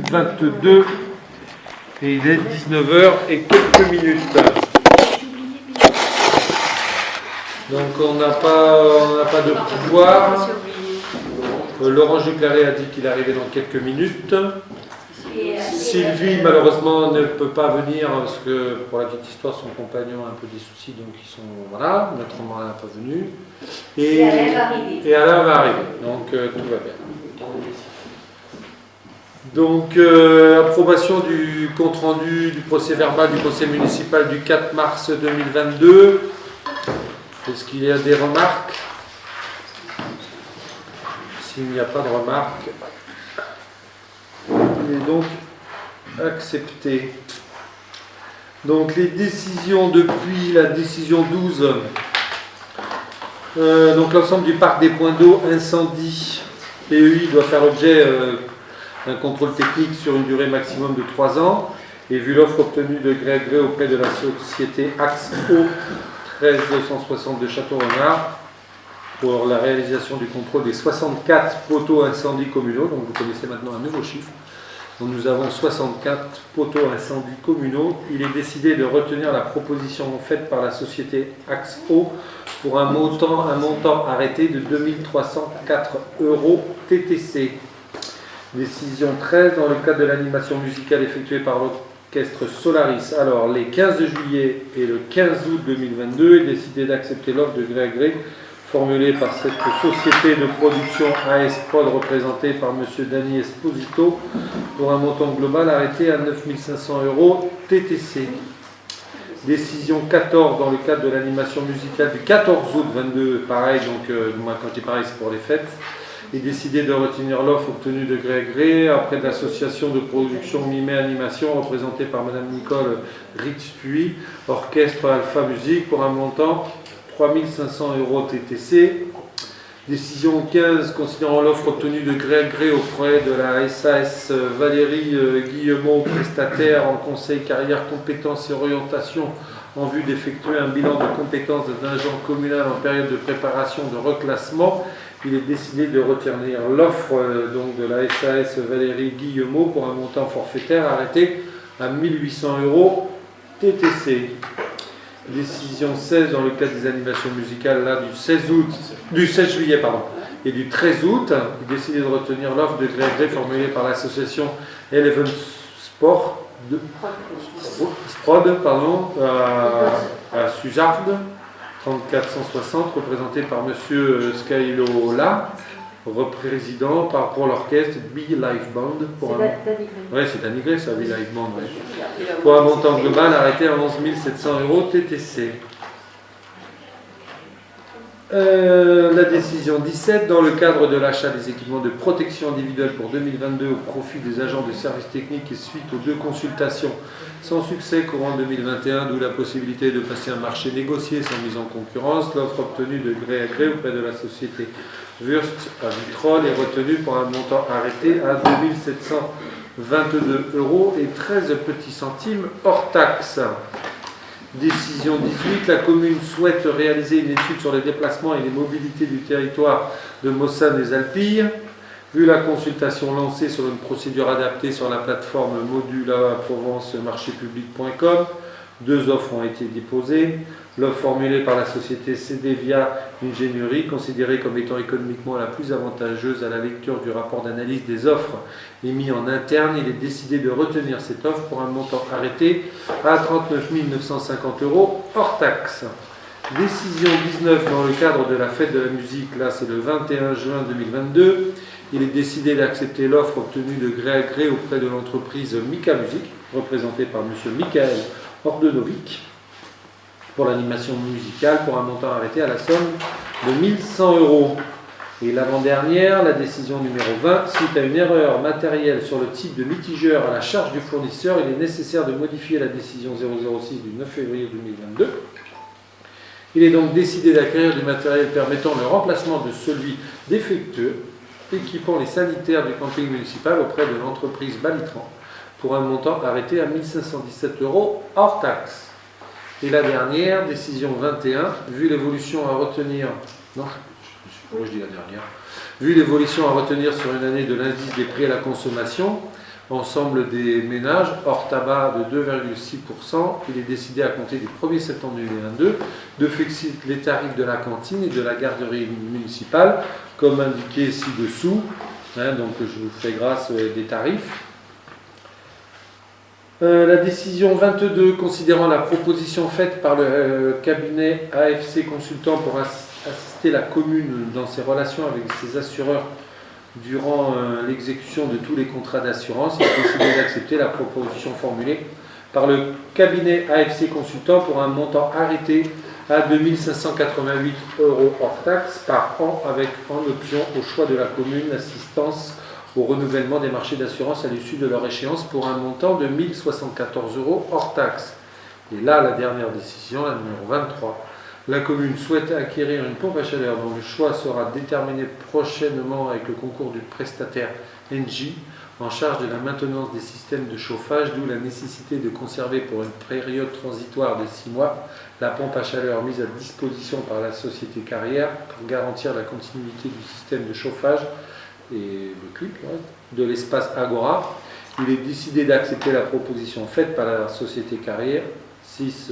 22 et il est 19h et quelques minutes. Donc on n'a pas de pouvoir. Laurent Juclaré a dit qu'il arrivait dans quelques minutes. Sylvie malheureusement ne peut pas venir parce que pour la petite histoire son compagnon a un peu des soucis, donc ils sont voilà, naturellement elle n'est pas venue. Et Alain va arriver. Donc tout va bien. Donc, approbation du compte-rendu du procès verbal du conseil municipal du 4 mars 2022. Est-ce qu'il y a des remarques? S'il n'y a pas de remarques, il est donc accepté. Donc, les décisions depuis la décision 12, donc l'ensemble du parc des points d'eau incendie, PEI doit faire l'objet un contrôle technique sur une durée maximum de 3 ans, et vu l'offre obtenue de gré à gré auprès de la société Axe Eau 13260 de Château-Renard pour la réalisation du contrôle des 64 poteaux incendies communaux, donc vous connaissez maintenant un nouveau chiffre, donc nous avons 64 poteaux incendies communaux. Il est décidé de retenir la proposition faite par la société Axe Eau pour un montant arrêté de 2304 € TTC. Décision 13, dans le cadre de l'animation musicale effectuée par l'orchestre Solaris. Alors, les 15 juillet et le 15 août 2022, il est décidé d'accepter l'offre de gré à gré formulée par cette société de production AS Prod représentée par M. Dani Esposito pour un montant global arrêté à 9 500 € TTC. Décision 14, dans le cadre de l'animation musicale du 14 août 22, pareil, donc moi quand je dis pareil c'est pour les fêtes, et décidé de retenir l'offre obtenue de gré à gré auprès de l'association de production Mimé Animation représentée par Mme Nicole Ritz-Puy, orchestre Alpha Musique pour un montant 3 500 € TTC. Décision 15, considérant l'offre obtenue de gré à gré auprès de la SAS Valérie Guillemot, prestataire en conseil carrière, compétences et orientation en vue d'effectuer un bilan de compétences d'un agent communal en période de préparation de reclassement. Il est décidé de retenir l'offre donc de la SAS Valérie Guillemot pour un montant forfaitaire arrêté à 1 800 € TTC. Décision 16, dans le cadre des animations musicales là, du 16 juillet et du 13 août, il est décidé de retenir l'offre de gré à gré formulée par l'association Eleven Sport à Suzarde 3460, représenté par M. Skylola, représident pour l'orchestre Be Live Band. C'est Danny Gray, ça, Be Live Band. Ouais. Pour un montant global arrêté à 11 700 € TTC. La décision 17, dans le cadre de l'achat des équipements de protection individuelle pour 2022 au profit des agents de services techniques et suite aux 2 consultations sans succès courant 2021, d'où la possibilité de passer un marché négocié sans mise en concurrence, l'offre obtenue de gré à gré auprès de la société Wurst à Vitrolles est retenue pour un montant arrêté à 2 722 € et 13 petits centimes hors taxe. Décision 18, la commune souhaite réaliser une étude sur les déplacements et les mobilités du territoire de Mossane des Alpilles. Vu la consultation lancée sur une procédure adaptée sur la plateforme Modula Provence marchépublic.com, 2 offres ont été déposées. L'offre formulée par la société CDVia Ingénierie, considérée comme étant économiquement la plus avantageuse à la lecture du rapport d'analyse des offres émis en interne, il est décidé de retenir cette offre pour un montant arrêté à 39 950 € hors taxe. Décision 19, dans le cadre de la fête de la musique, là c'est le 21 juin 2022, il est décidé d'accepter l'offre obtenue de gré à gré auprès de l'entreprise Mika Musique, représentée par M. Michael Ordenovic, pour l'animation musicale pour un montant arrêté à la somme de 1100 €. Et l'avant-dernière, la décision numéro 20, suite à une erreur matérielle sur le type de mitigeur à la charge du fournisseur, il est nécessaire de modifier la décision 006 du 9 février 2022. Il est donc décidé d'acquérir du matériel permettant le remplacement de celui défectueux, équipant les sanitaires du camping municipal auprès de l'entreprise Balitran, pour un montant arrêté à 1 517 € hors taxe. Et la dernière, décision 21, vu l'évolution à retenir... Non, pourquoi je dis la dernière ? Vu l'évolution à retenir sur une année de l'indice des prix à la consommation, ensemble des ménages, hors tabac de 2,6%. Il est décidé à compter du 1er septembre 2022 de fixer les tarifs de la cantine et de la garderie municipale, comme indiqué ci-dessous. Donc je vous fais grâce des tarifs. La décision 22 considérant la proposition faite par le cabinet AFC Consultant pour assister la commune dans ses relations avec ses assureurs durant l'exécution de tous les contrats d'assurance, il est décidé d'accepter la proposition formulée par le cabinet AFC Consultant pour un montant arrêté à 2 588 € hors taxe par an, avec en option au choix de la commune l'assistance au renouvellement des marchés d'assurance à l'issue de leur échéance pour un montant de 1 074 € hors taxe. Et là, la dernière décision, la numéro 23. La commune souhaite acquérir une pompe à chaleur dont le choix sera déterminé prochainement avec le concours du prestataire Engie en charge de la maintenance des systèmes de chauffage, d'où la nécessité de conserver pour une période transitoire de 6 mois la pompe à chaleur mise à disposition par la société Carrière pour garantir la continuité du système de chauffage et le clip de l'espace Agora. Il est décidé d'accepter la proposition faite par la société Carrière 120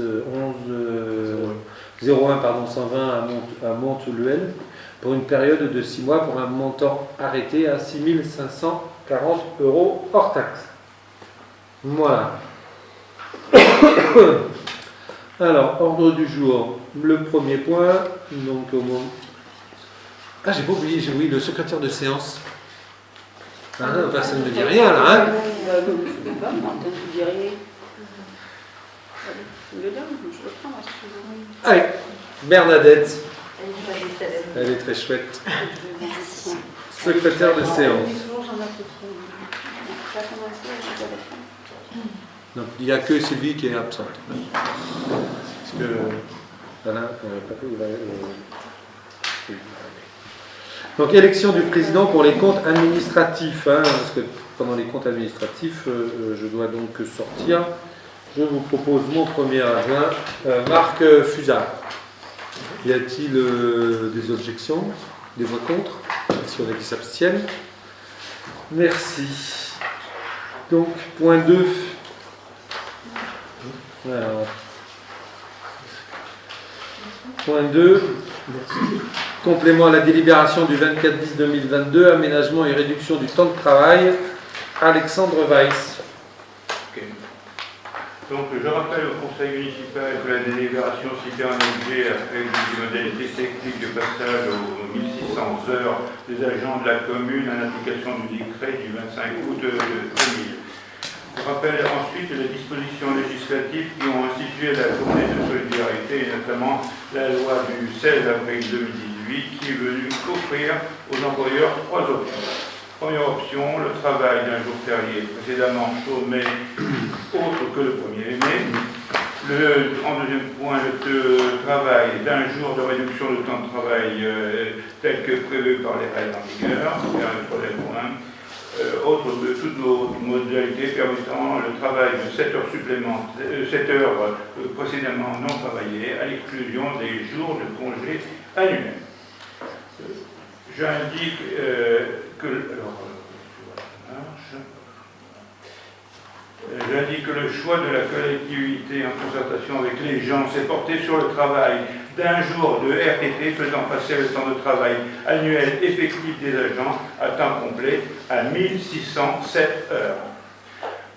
à Monte-Luel pour une période de 6 mois pour un montant arrêté à 6 540 € hors taxe. Voilà. Alors, ordre du jour. Le premier point, donc au moment... Ah, j'ai pas oublié, oui, le secrétaire de séance. Ah, personne ne me dit rien là, hein? Allez, Bernadette. Elle est très chouette. Merci. Secrétaire de séance. Donc, il n'y a que Sylvie qui est absente. Parce que Alain, donc, élection du président pour les comptes administratifs. Parce que pendant les comptes administratifs, je dois donc sortir. Je vous propose mon premier adjoint, Marc Fusard. Y a-t-il des objections, des voix contre? Si on a qui s'abstiennent. Merci. Donc, point 2. Alors, point 2. Complément à la délibération du 24/10/2022, aménagement et réduction du temps de travail. Alexandre Weiss. Okay. Donc, je rappelle au Conseil municipal que la délibération citée en objet affecte des modalités techniques de passage aux 1600 heures des agents de la commune en application du décret du 25 août 2000. Je rappelle ensuite les dispositions législatives qui ont institué la journée de solidarité, et notamment la loi du 16 avril 2018 qui est venue offrir aux employeurs 3 options. Première option, le travail d'un jour férié précédemment chômé autre que le 1er mai. En deuxième point, le travail d'un jour de réduction de temps de travail tel que prévu par les règles en vigueur. C'est un troisième point. Autre de toutes nos modalités permettant le travail de 7 heures supplémentaires, 7 heures précédemment non travaillées, à l'exclusion des jours de congé annuels. J'indique J'indique que le choix de la collectivité en concertation avec les gens s'est porté sur le travail d'un jour de RTT faisant passer le temps de travail annuel effectif des agents à temps complet à 1607 heures.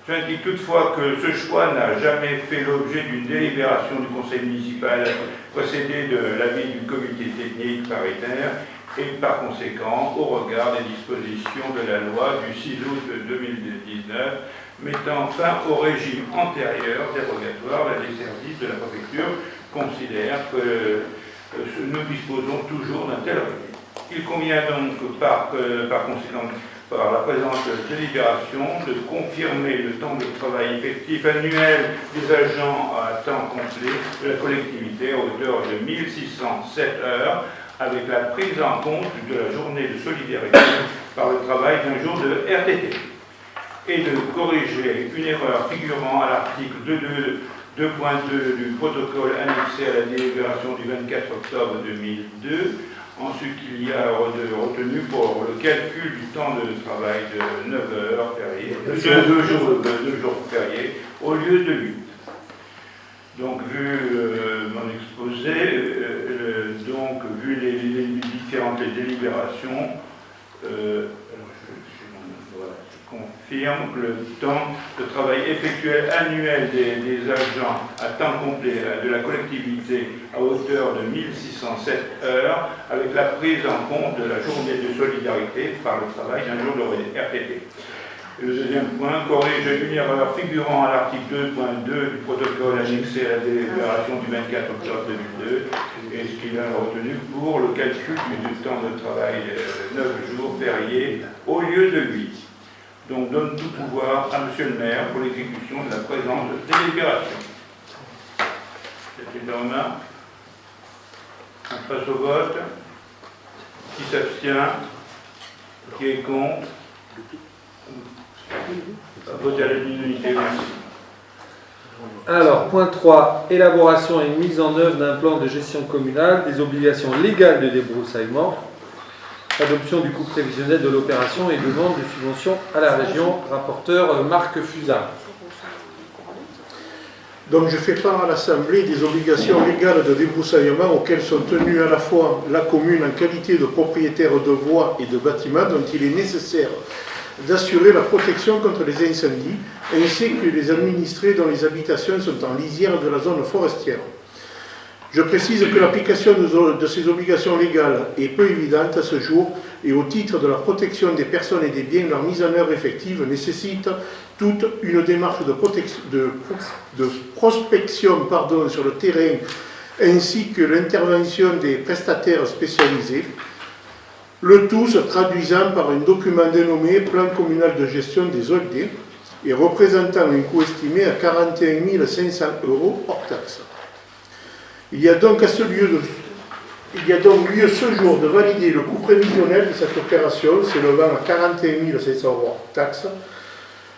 J'indique toutefois que ce choix n'a jamais fait l'objet d'une délibération du conseil municipal précédée de l'avis du comité technique paritaire et par conséquent au regard des dispositions de la loi du 6 août 2019 mettant fin au régime antérieur dérogatoire, les services de la préfecture considèrent que nous disposons toujours d'un tel régime. Il convient donc par conséquent, par la présente délibération, de confirmer le temps de travail effectif annuel des agents à temps complet de la collectivité à hauteur de 1607 heures, avec la prise en compte de la journée de solidarité par le travail d'un jour de RTT, et de corriger une erreur figurant à l'article 2.2 du protocole annexé à la délibération du 24 octobre 2002 Ensuite, il y a retenu pour le calcul du temps de travail de 9 heures fériées, de 2 jours fériés au lieu de 8. Donc, vu mon exposé, vu les différentes délibérations, je confirme que le temps de travail effectuel annuel des agents à temps complet de la collectivité à hauteur de 1607 heures, avec la prise en compte de la journée de solidarité par le travail d'un jour de RTT. Le deuxième point, corrige une erreur figurant à l'article 2.2 du protocole annexé à la délibération du 24 octobre 2002, et ce qu'il a retenu pour le calcul du temps de travail 9 jours fériés au lieu de 8. Donc donne tout pouvoir à Monsieur le maire pour l'exécution de la présente délibération. C'est une remarque. On passe au vote. Qui s'abstient? Qui est contre? Vote à l'unanimité, merci. Alors, point 3, élaboration et mise en œuvre d'un plan de gestion communale, des obligations légales de débroussaillement, adoption du coût prévisionnel de l'opération et demande de subvention à la région. Rapporteur Marc Fusard. Donc je fais part à l'Assemblée des obligations légales de débroussaillement auxquelles sont tenues à la fois la commune en qualité de propriétaire de voies et de bâtiments dont il est nécessaire d'assurer la protection contre les incendies, ainsi que les administrés dont les habitations sont en lisière de la zone forestière. Je précise que l'application de ces obligations légales est peu évidente à ce jour et au titre de la protection des personnes et des biens, leur mise en œuvre effective nécessite toute une démarche de prospection sur le terrain ainsi que l'intervention des prestataires spécialisés, le tout se traduisant par un document dénommé Plan communal de gestion des OLD et représentant un coût estimé à 41 500 € hors taxe. Il y a donc lieu ce jour de valider le coût prévisionnel de cette opération s'élevant à 41 500 € hors taxe,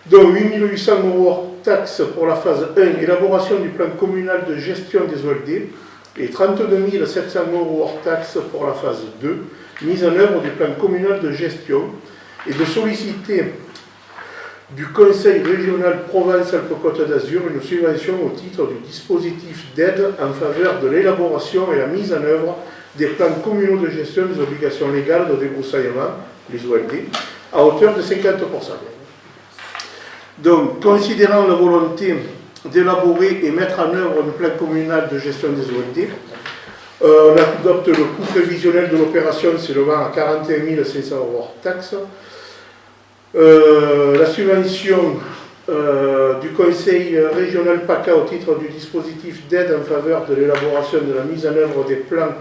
dont 8 800 € hors taxe pour la phase 1, élaboration du plan communal de gestion des OLD, et 32 700 € hors taxe pour la phase 2, mise en œuvre du plan communal de gestion, et de solliciter du Conseil régional Provence-Alpes-Côte d'Azur une subvention au titre du dispositif d'aide en faveur de l'élaboration et la mise en œuvre des plans communaux de gestion des obligations légales de débroussaillement, les OLD, à hauteur de 50%. Donc, considérant la volonté d'élaborer et mettre en œuvre un plan communal de gestion des OLD, on adopte le coût prévisionnel de l'opération s'élevant à 41 500 € hors taxe. La subvention du Conseil régional PACA au titre du dispositif d'aide en faveur de l'élaboration de la mise en œuvre des plans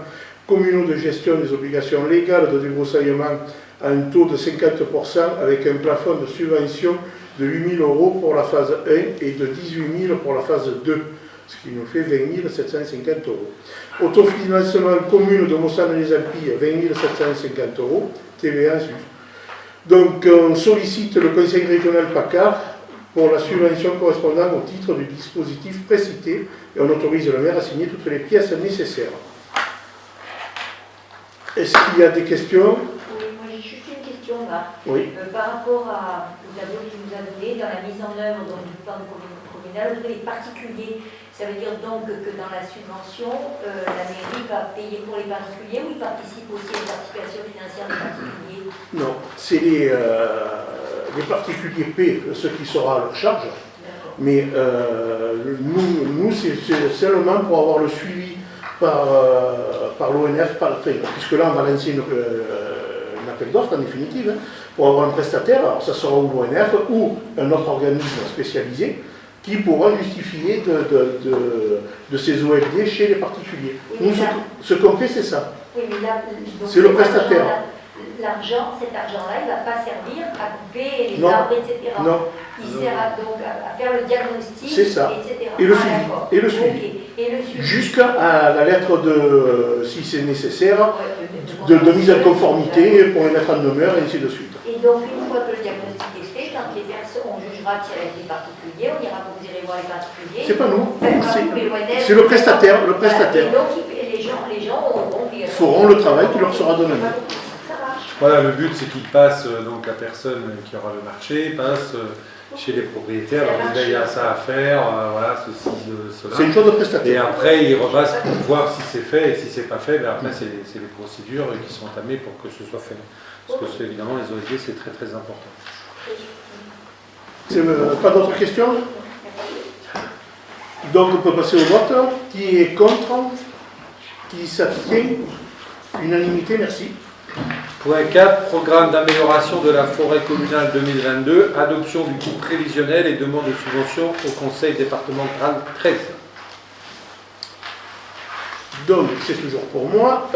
communaux de gestion des obligations légales de débroussaillement à un taux de 50% avec un plafond de subvention de 8 000 € pour la phase 1 et de 18 000 pour la phase 2, ce qui nous fait 20 750 €. Autofinancement commune de Mossane-les-Alpilles, 20 750 €, TVA inclus. Donc on sollicite le Conseil régional PACA pour la subvention correspondant au titre du dispositif précité et on autorise le maire à signer toutes les pièces nécessaires. Est-ce qu'il y a des questions? Oui, moi j'ai juste une question là. Oui. Par rapport à vous avez qui nous a donné dans la mise en œuvre donc, du plan communal, vous avez les particuliers. Ça veut dire donc que dans la subvention, la mairie va payer pour les particuliers ou il participe aussi à la participation financière des particuliers? Non, c'est les particuliers paient ce qui sera à leur charge, mais nous c'est seulement pour avoir le suivi par l'ONF, puisque là on va lancer un appel d'offres en définitive, pour avoir un prestataire, alors ça sera ou l'ONF ou un autre organisme spécialisé, qui pourra justifier de ces OLD chez les particuliers. Oui, nous, ce qu'on fait, c'est ça. Oui, mais là, c'est le prestataire. Cet argent-là, il ne va pas servir à couper les arbres, etc. Non. Il sert donc à faire le diagnostic, c'est ça. etc. Et le suivi. Et le suivi. Okay. Et le suivi. Jusqu'à la lettre de, si c'est nécessaire, de mise en conformité pour les mettre en demeure, et ainsi de suite. Et donc, une fois que le diagnostic est fait, quand les personnes, on jugera qu'il y a des particuliers, on ira vous irez voir les particuliers. C'est pas nous, c'est le prestataire. Le prestataire. Et donc, les gens auront, bien sûr, feront le travail qui leur sera demandé. Voilà, le but c'est qu'ils passent, donc la personne qui aura le marché passe chez les propriétaires, leur disent il y a ça à faire, voilà, ceci, cela. C'est une chose de Et prestataire. après ils repassent pour voir si c'est fait, et si c'est pas fait, ben après c'est les procédures qui sont entamées pour que ce soit fait. Parce que évidemment les OSG c'est très très important. Pas d'autres questions? Donc on peut passer au vote. Qui est contre? Qui s'abstient? Unanimité, merci. Point 4, programme d'amélioration de la forêt communale 2022, adoption du coût prévisionnel et demande de subvention au conseil départemental 13. Donc c'est toujours pour moi.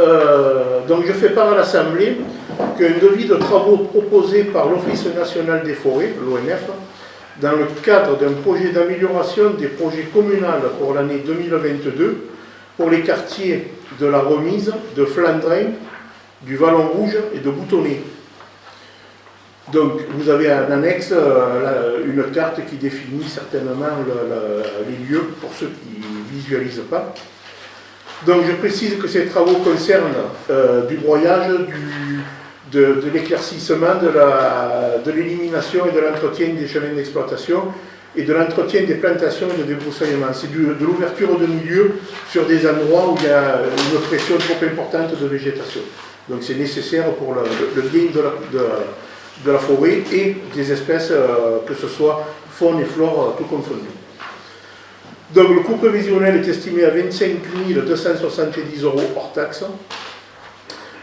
Donc je fais part à l'Assemblée qu'un devis de travaux proposé par l'Office national des forêts, l'ONF, dans le cadre d'un projet d'amélioration des projets communaux pour l'année 2022 pour les quartiers de la Remise, de Flandrin, du Vallon Rouge et de Boutonnet. Donc vous avez en annexe une carte qui définit certainement les lieux pour ceux qui ne visualisent pas. Donc je précise que ces travaux concernent du broyage, de l'éclaircissement, de l'élimination et de l'entretien des chemins d'exploitation et de l'entretien des plantations et de débroussaillement. C'est de l'ouverture de milieux sur des endroits où il y a une pression trop importante de végétation. Donc c'est nécessaire pour le bien de la forêt et des espèces, que ce soit faune et flore, tout confondu. Donc le coût prévisionnel est estimé à 25 270 € hors taxe.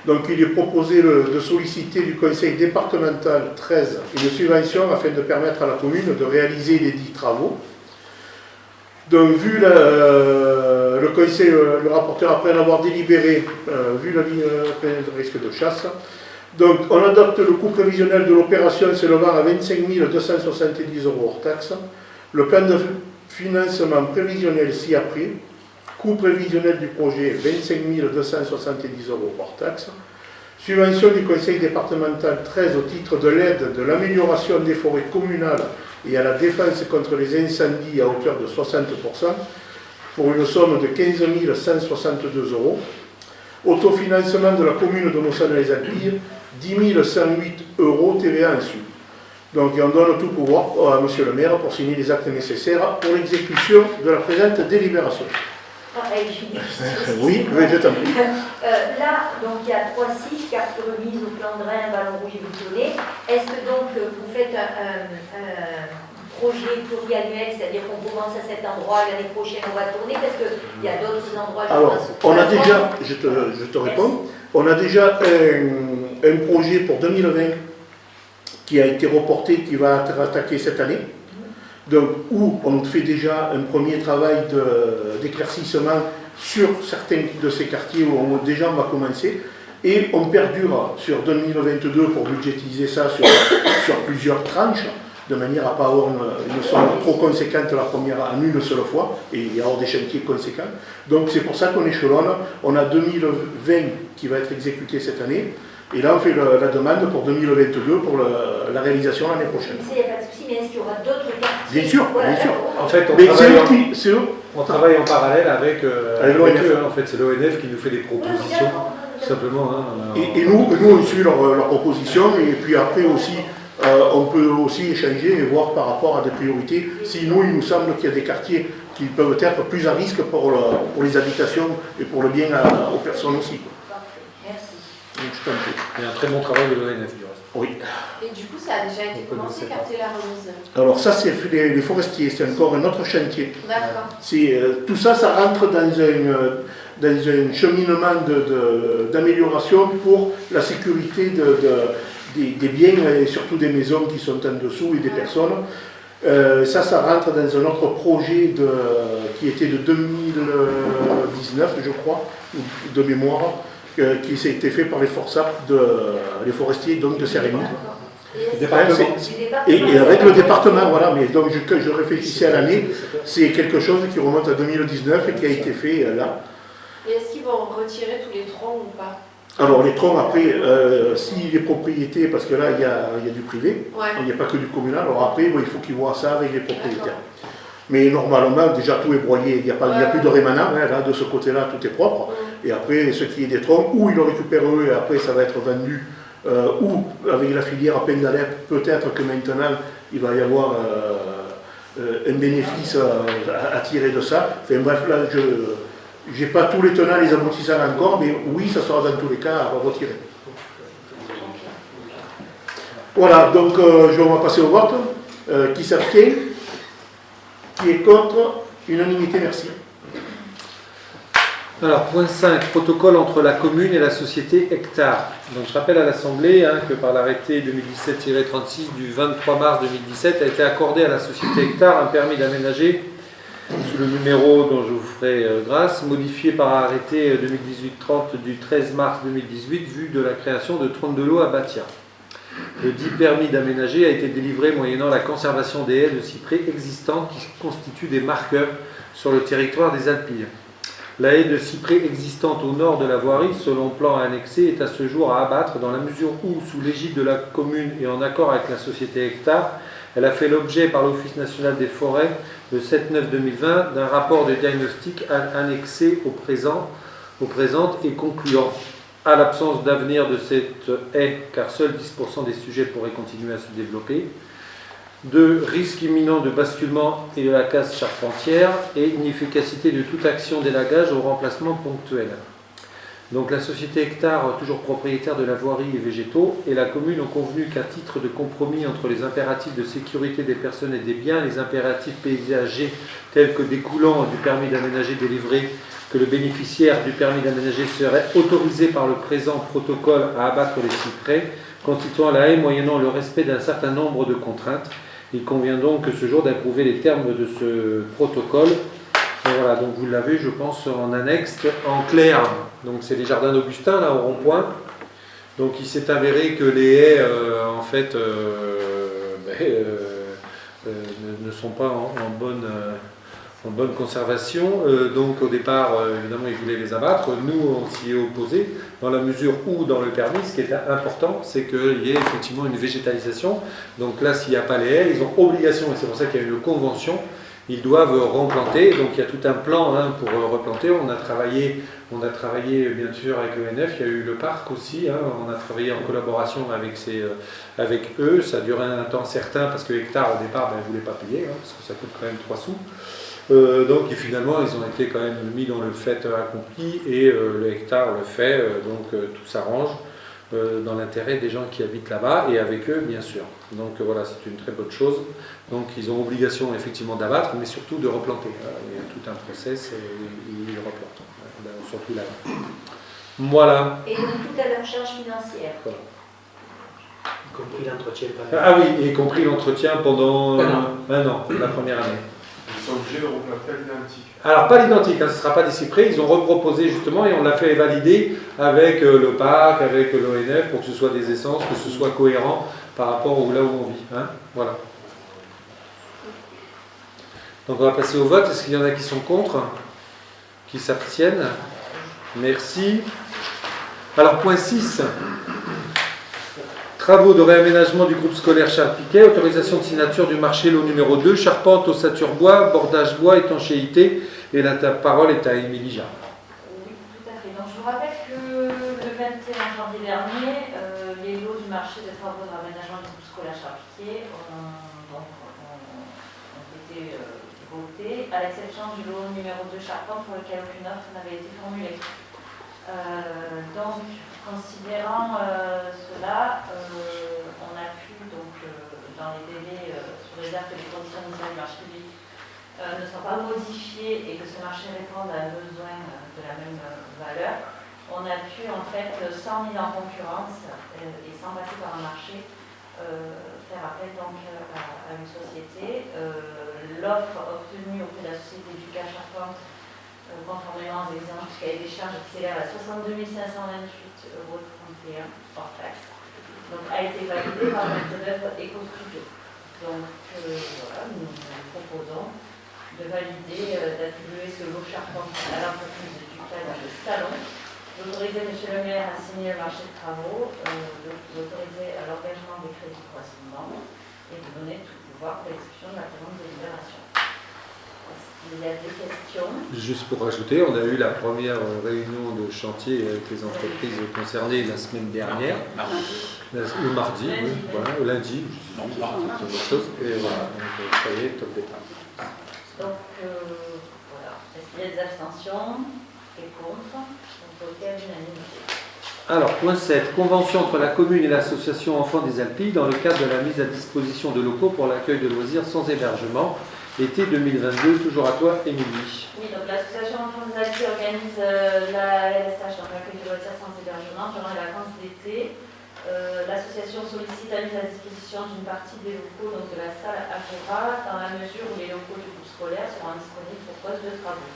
Donc il est proposé de solliciter du conseil départemental 13 une subvention afin de permettre à la commune de réaliser les dits travaux. Donc vu le conseil, le rapporteur après en avoir délibéré, vu l'avis de risque de chasse, donc on adopte le coût prévisionnel de l'opération s'élevant à 25 270 € hors taxe. Le plan de financement prévisionnel ci-après, coût prévisionnel du projet 25 270 € hors taxe. Subvention du conseil départemental 13 au titre de l'aide de l'amélioration des forêts communales et à la défense contre les incendies à hauteur de 60%, pour une somme de 15 162 €. Autofinancement de la commune de Mosson-les-Alpilles, 10 108 € TVA inclus. Donc on donne tout pouvoir à monsieur le maire pour signer les actes nécessaires pour l'exécution de la présente délibération. Oui, je t'en prie. Là, donc il y a 3 sites, carte remise au Flandrin, Vallon Rouge et Boutonnet. Est-ce que donc vous faites un projet pluriannuel, c'est-à-dire qu'on commence à cet endroit, l'année prochaine on va tourner, parce qu'il y a d'autres endroits... Alors, on a déjà, je te réponds, on a déjà un projet pour 2020 qui a été reporté, qui va être attaqué cette année. Donc, où on fait déjà un premier travail d'éclaircissement sur certains de ces quartiers où on va commencer, et on perdure sur 2022 pour budgétiser ça sur plusieurs tranches, de manière à ne pas avoir une somme trop conséquente la première en une seule fois, et il y avoir des chantiers conséquents. Donc c'est pour ça qu'on échelonne. On a 2020 qui va être exécuté cette année, et là on fait la demande pour 2022 pour la réalisation l'année prochaine. Il n'y a pas de souci, mais est-ce qu'il y aura d'autres quartiers? Bien sûr, voilà, bien sûr. En fait, on travaille en parallèle avec l'ONF. En fait, c'est l'ONF qui nous fait des propositions, tout simplement. Hein, et nous, on suit leurs propositions, et puis après aussi, on peut aussi échanger et voir par rapport à des priorités. Sinon, il nous semble qu'il y a des quartiers qui peuvent être plus à risque pour les habitations et pour le bien aux personnes aussi. Merci. Donc, je t'en prie. Il y a un très bon travail de l'ONF du reste. Oui. Et du coup, ça a déjà été commencé, quartier la remise. Alors ça, c'est les forestiers, c'est encore un autre chantier. D'accord. Tout ça, ça rentre dans un cheminement d'amélioration pour la sécurité des biens et surtout des maisons qui sont en dessous et des personnes. Ça rentre dans un autre projet qui était de 2019, je crois, de mémoire, qui s'est été fait par les FORSAP, les forestiers donc de Cérémie. Et avec le département, voilà, mais donc je réfléchissais à l'année, c'est quelque chose qui remonte à 2019 et qui a été fait là. Et est-ce qu'ils vont retirer tous les troncs ou pas? Alors les troncs après, si les propriétés, parce que là il y a du privé, ouais. Il n'y a pas que du communal, alors après il faut qu'ils voient ça avec les propriétaires. Mais normalement, déjà tout est broyé, il n'y a plus de rémanent, hein, là, de ce côté-là, tout est propre. Et après, ce qui est des troncs, ou ils le récupèrent eux, et après ça va être vendu, ou avec la filière à peine d'alerte, peut-être que maintenant, il va y avoir un bénéfice à tirer de ça. Enfin bref, là, je n'ai pas tous les tenants, les aboutissants encore, mais oui, ça sera dans tous les cas à retirer. Voilà, donc on va passer au vote. Qui s'abstient? Qui est contre? Unanimité, merci. Alors, point 5, protocole entre la commune et la société Hectare. Donc, je rappelle à l'Assemblée que par l'arrêté 2017-36 du 23 mars 2017 a été accordé à la société Hectare un permis d'aménager sous le numéro dont je vous ferai grâce, modifié par arrêté 2018-30 du 13 mars 2018, vu de la création de 32 lots à bâtir. Le dit permis d'aménager a été délivré moyennant la conservation des haies de cyprès existantes qui constituent des marqueurs sur le territoire des Alpilles. La haie de cyprès existante au nord de la voirie, selon plan annexé, est à ce jour à abattre dans la mesure où, sous l'égide de la commune et en accord avec la société Hectare, elle a fait l'objet par l'Office national des forêts le 7/9/2020 d'un rapport de diagnostic annexé au présent et concluant à l'absence d'avenir de cette haie, car seuls 10% des sujets pourraient continuer à se développer, 2. Risque imminent de basculement et de la casse charpentière, et inefficacité de toute action d'élagage au remplacement ponctuel. Donc la société Hectare, toujours propriétaire de la voirie et végétaux, et la commune ont convenu qu'à titre de compromis entre les impératifs de sécurité des personnes et des biens, les impératifs paysagers tels que découlant du permis d'aménager délivré, que le bénéficiaire du permis d'aménager serait autorisé par le présent protocole à abattre les cyprès, constituant la haie moyennant le respect d'un certain nombre de contraintes. Il convient donc ce jour d'approuver les termes de ce protocole. Et voilà, donc vous l'avez, je pense, en annexe, en clair. Donc c'est les jardins d'Augustin, là, au rond-point. Donc il s'est avéré que les haies, en fait, ne sont pas en bonne conservation. Donc au départ, évidemment, ils voulaient les abattre. Nous, on s'y est opposé, dans la mesure où, dans le permis, ce qui est important, c'est qu'il y ait effectivement une végétalisation. Donc là, s'il n'y a pas les haies, ils ont obligation, et c'est pour ça qu'il y a une convention, ils doivent replanter. Donc il y a tout un plan pour replanter. On a travaillé bien sûr avec l'ONF, il y a eu le parc aussi, on a travaillé en collaboration avec eux. Ça a duré un temps certain parce que Hectare au départ ne voulait pas payer, parce que ça coûte quand même 3 sous. Donc et finalement ils ont été quand même mis dans le fait accompli, et le Hectare le fait, donc tout s'arrange dans l'intérêt des gens qui habitent là-bas et avec eux bien sûr. Donc voilà, c'est une très bonne chose. Donc ils ont obligation effectivement d'abattre, mais surtout de replanter. Il y a tout un process et ils replantent, surtout là. Voilà. Et donc tout à leur charge financière. Voilà. Y compris l'entretien. Ah oui, y compris l'entretien pendant un an, la première année. Ils sont obligés de replanter à l'identique. Alors pas l'identique, ce ne sera pas des cyprès, ils ont reproposé justement et on l'a fait valider avec le parc, avec l'ONF pour que ce soit des essences, que ce soit cohérent par rapport là où on vit. Voilà. Donc on va passer au vote. Est-ce qu'il y en a qui sont contre? Qui s'abstiennent? Merci. Alors point 6. Travaux de réaménagement du groupe scolaire Charles-Piquet, autorisation de signature du marché lot numéro 2, charpente, ossature bois, bordage bois, étanchéité. Et la parole est à Émilie Jarre. Oui, tout à fait. Donc, je vous rappelle que le 21 janvier dernier, les lots du marché des travaux de réaménagement du groupe scolaire Charles-Piquet ont été votés, à l'exception du lot numéro 2 charpente pour lequel aucune offre n'avait été formulée. Donc, considérant cela, on a pu, donc, dans les délais, sous réserve que les conditions initiales du marché public ne soient pas modifiées et que ce marché réponde à un besoin de la même valeur, on a pu, en fait, sans mise en concurrence et sans passer par un marché, faire appel donc, à une société. L'offre obtenue auprès de la société du Charpente, conformément aux exigences du cahier des charges qui s'élève à 62 528,31 € hors taxe, donc a été validée par le maître d'œuvre EcoStudio. Donc voilà, nous proposons de valider, d'attribuer ce lot charpente à l'entreprise du Salon, d'autoriser M. le maire à signer le marché de travaux, d'autoriser à l'engagement des crédits correspondants et de donner tout pouvoir pour l'exécution de la présente délibération. Il y a des questions. Juste pour rajouter, on a eu la première réunion de chantier avec les entreprises concernées la semaine dernière, le mardi, oui, voilà, au lundi, c'est autre chose, et voilà, donc ça y est, top départ. Donc, voilà. Est-ce qu'il y a des abstentions et contre? Donc, voté à l'unanimité. Alors, point 7, convention entre la commune et l'association Enfants des Alpilles dans le cadre de la mise à disposition de locaux pour l'accueil de loisirs sans hébergement, été 2022, toujours à toi, Émilie. Oui, donc l'association Enfants des Alpilles organise la LSH, donc l'accueil de loisirs sans hébergement, durant les vacances d'été. L'association sollicite la mise à disposition d'une partie des locaux donc de la salle Agora dans la mesure où les locaux du groupe scolaire seront disponibles pour poste de travaux.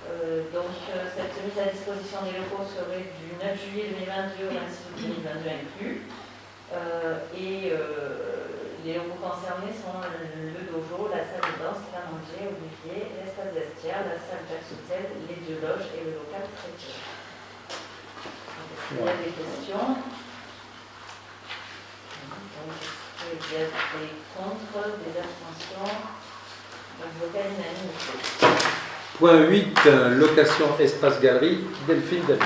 Cette mise à disposition des locaux serait du 9 juillet 2022 au 26 août 2022 inclus. Les locaux concernés sont le dojo, la salle de danse, Canongé, Olivier, l'espace vestiaire, la salle Jacques Sautel, les deux loges et le local traiteur. Il y a des questions. Il y a des contre, des abstentions. Donc, voté à l'unanimité. Point 8, location espace galerie, Delphine David.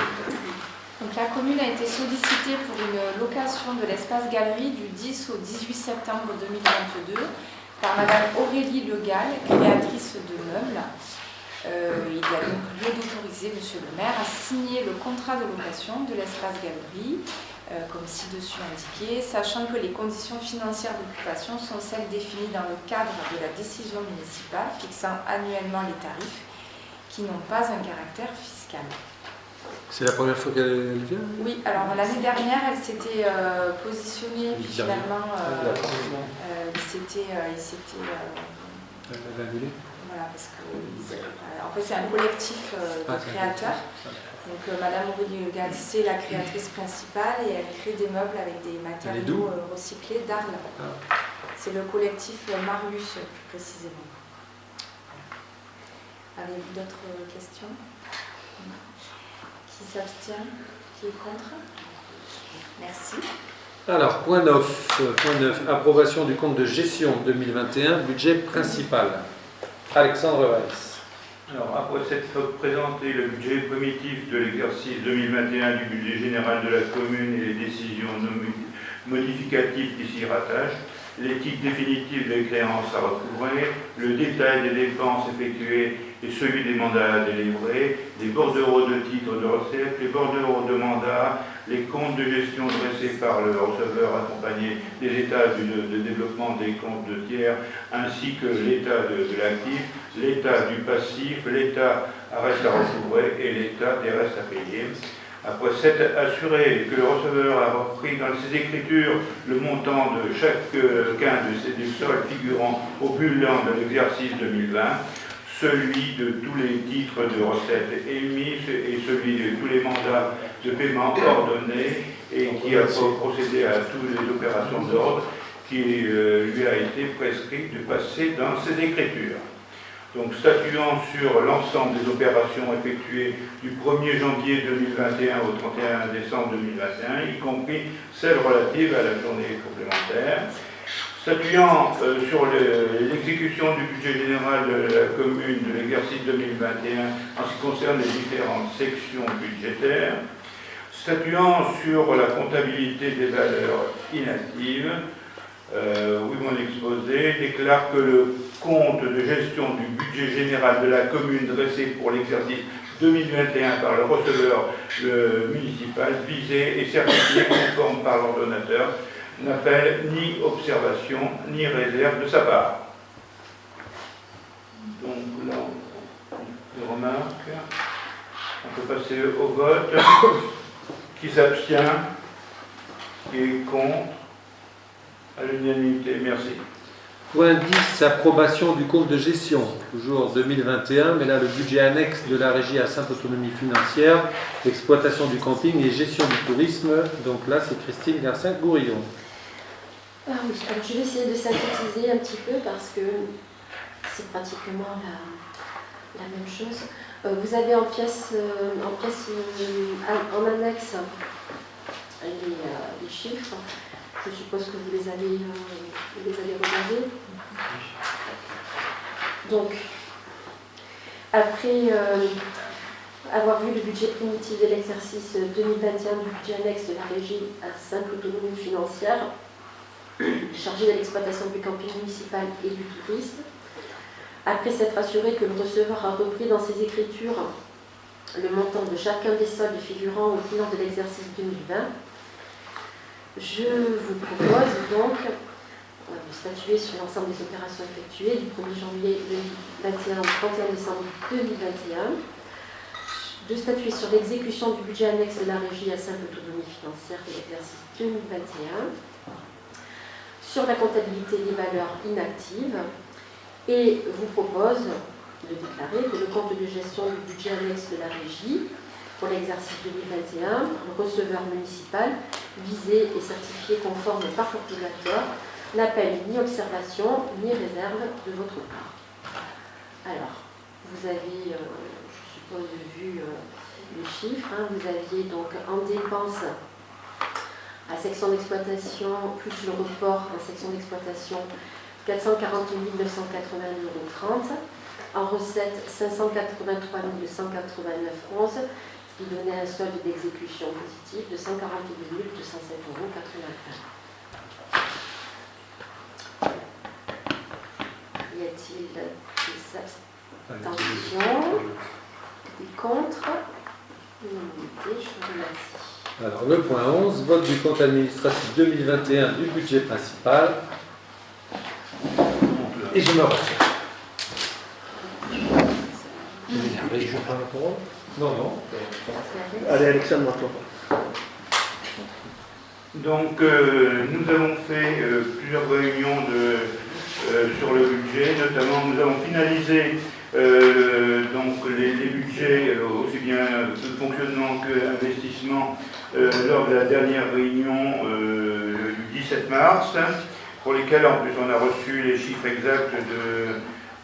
Donc, la commune a été sollicitée pour une location de l'espace galerie du 10 au 18 septembre 2022 par Madame Aurélie Legal, créatrice de meubles. Il y a donc lieu d'autoriser Monsieur le maire à signer le contrat de location de l'espace galerie, comme ci-dessus indiqué, sachant que les conditions financières d'occupation sont celles définies dans le cadre de la décision municipale fixant annuellement les tarifs qui n'ont pas un caractère fiscal. C'est la première fois qu'elle vient? Oui, alors l'année dernière, elle s'était positionnée, puis finalement, il s'était annulé. voilà, parce que en fait, c'est un collectif de créateurs. Donc, Madame Aurélie Legal, c'est la créatrice principale et elle crée des meubles avec des matériaux recyclés d'Arles. C'est le collectif Marius, plus précisément. Avez-vous d'autres questions? Qui s'abstient? Qui est contre? Merci. Alors, point 9, approbation du compte de gestion 2021, budget principal. Alexandre Weiss. Alors, après s'être présenté le budget primitif de l'exercice 2021 du budget général de la commune et les décisions modificatives qui s'y rattachent, les titres définitifs des créances à recouvrer, le détail des dépenses effectuées et celui des mandats à délivrer, les bordereaux de titres de recettes, les bordereaux de mandats, les comptes de gestion dressés par le receveur accompagné des états de développement des comptes de tiers, ainsi que l'état de l'actif, l'état du passif, l'état à reste à recouvrer et l'état des restes à payer. Après s'être assuré que le receveur a repris dans ses écritures le montant de chacun de ces soldes figurant au bilan de l'exercice 2020, celui de tous les titres de recettes émis et celui de tous les mandats de paiement ordonnés et qui a procédé à toutes les opérations d'ordre qui lui a été prescrit de passer dans ses écritures. Donc, statuant sur l'ensemble des opérations effectuées du 1er janvier 2021 au 31 décembre 2021, y compris celles relatives à la journée complémentaire, statuant sur l'exécution du budget général de la commune de l'exercice 2021 en ce qui concerne les différentes sections budgétaires, statuant sur la comptabilité des valeurs inactives, oui, mon exposé déclare que le compte de gestion du budget général de la commune dressé pour l'exercice 2021 par le receveur municipal visé et certifié conforme par l'ordonnateur n'appelle ni observation ni réserve de sa part. Donc là, des remarques. On peut passer au vote. Qui s'abstient? Qui est contre? À l'unanimité, merci. Point 10, approbation du compte de gestion, toujours 2021, mais là le budget annexe de la régie à simple autonomie financière, exploitation du camping et gestion du tourisme. Donc là, c'est Christine Garcin-Gourillon. Ah oui, alors je vais essayer de synthétiser un petit peu parce que c'est pratiquement la même chose. Vous avez en pièce, en annexe les chiffres. Je suppose que vous les avez regardés. Donc, Après avoir vu le budget primitif de l'exercice 2021 du budget annexe de la régie à simple autonomie financière, chargée de l'exploitation du camping municipal et du tourisme, après s'être assuré que le receveur a repris dans ses écritures le montant de chacun des soldes figurant au bilan de l'exercice 2020, je vous propose donc de statuer sur l'ensemble des opérations effectuées du 1er janvier 2021 au 31 décembre 2021, de statuer sur l'exécution du budget annexe de la régie à simple autonomie financière de l'exercice 2021, sur la comptabilité des valeurs inactives, et vous propose de déclarer que le compte de gestion du budget annexe de la régie pour l'exercice 2021, le receveur municipal visé et certifié conforme par l'ordinateur, n'appelle ni observation ni réserve de votre part. Alors, vous avez, je suppose, vu les chiffres. Vous aviez donc en dépenses à section d'exploitation, plus le report en section d'exploitation, 440 980,30 €. En recettes, 583 189,11 €, ce qui donnait un solde d'exécution positif de 142 207,81 €. Y a-t-il des abstentions, des contre? Je vous remercie. Alors, le point 11, vote du compte administratif 2021 du budget principal. Et je me retire. Je prends la parole ? Non, non. Allez, Alexandre, à toi. Donc, nous avons fait plusieurs réunions sur le budget, notamment nous avons finalisé donc les budgets, aussi bien de fonctionnement qu'investissement, lors de la dernière réunion du 17 mars, pour lesquels en plus on a reçu les chiffres exacts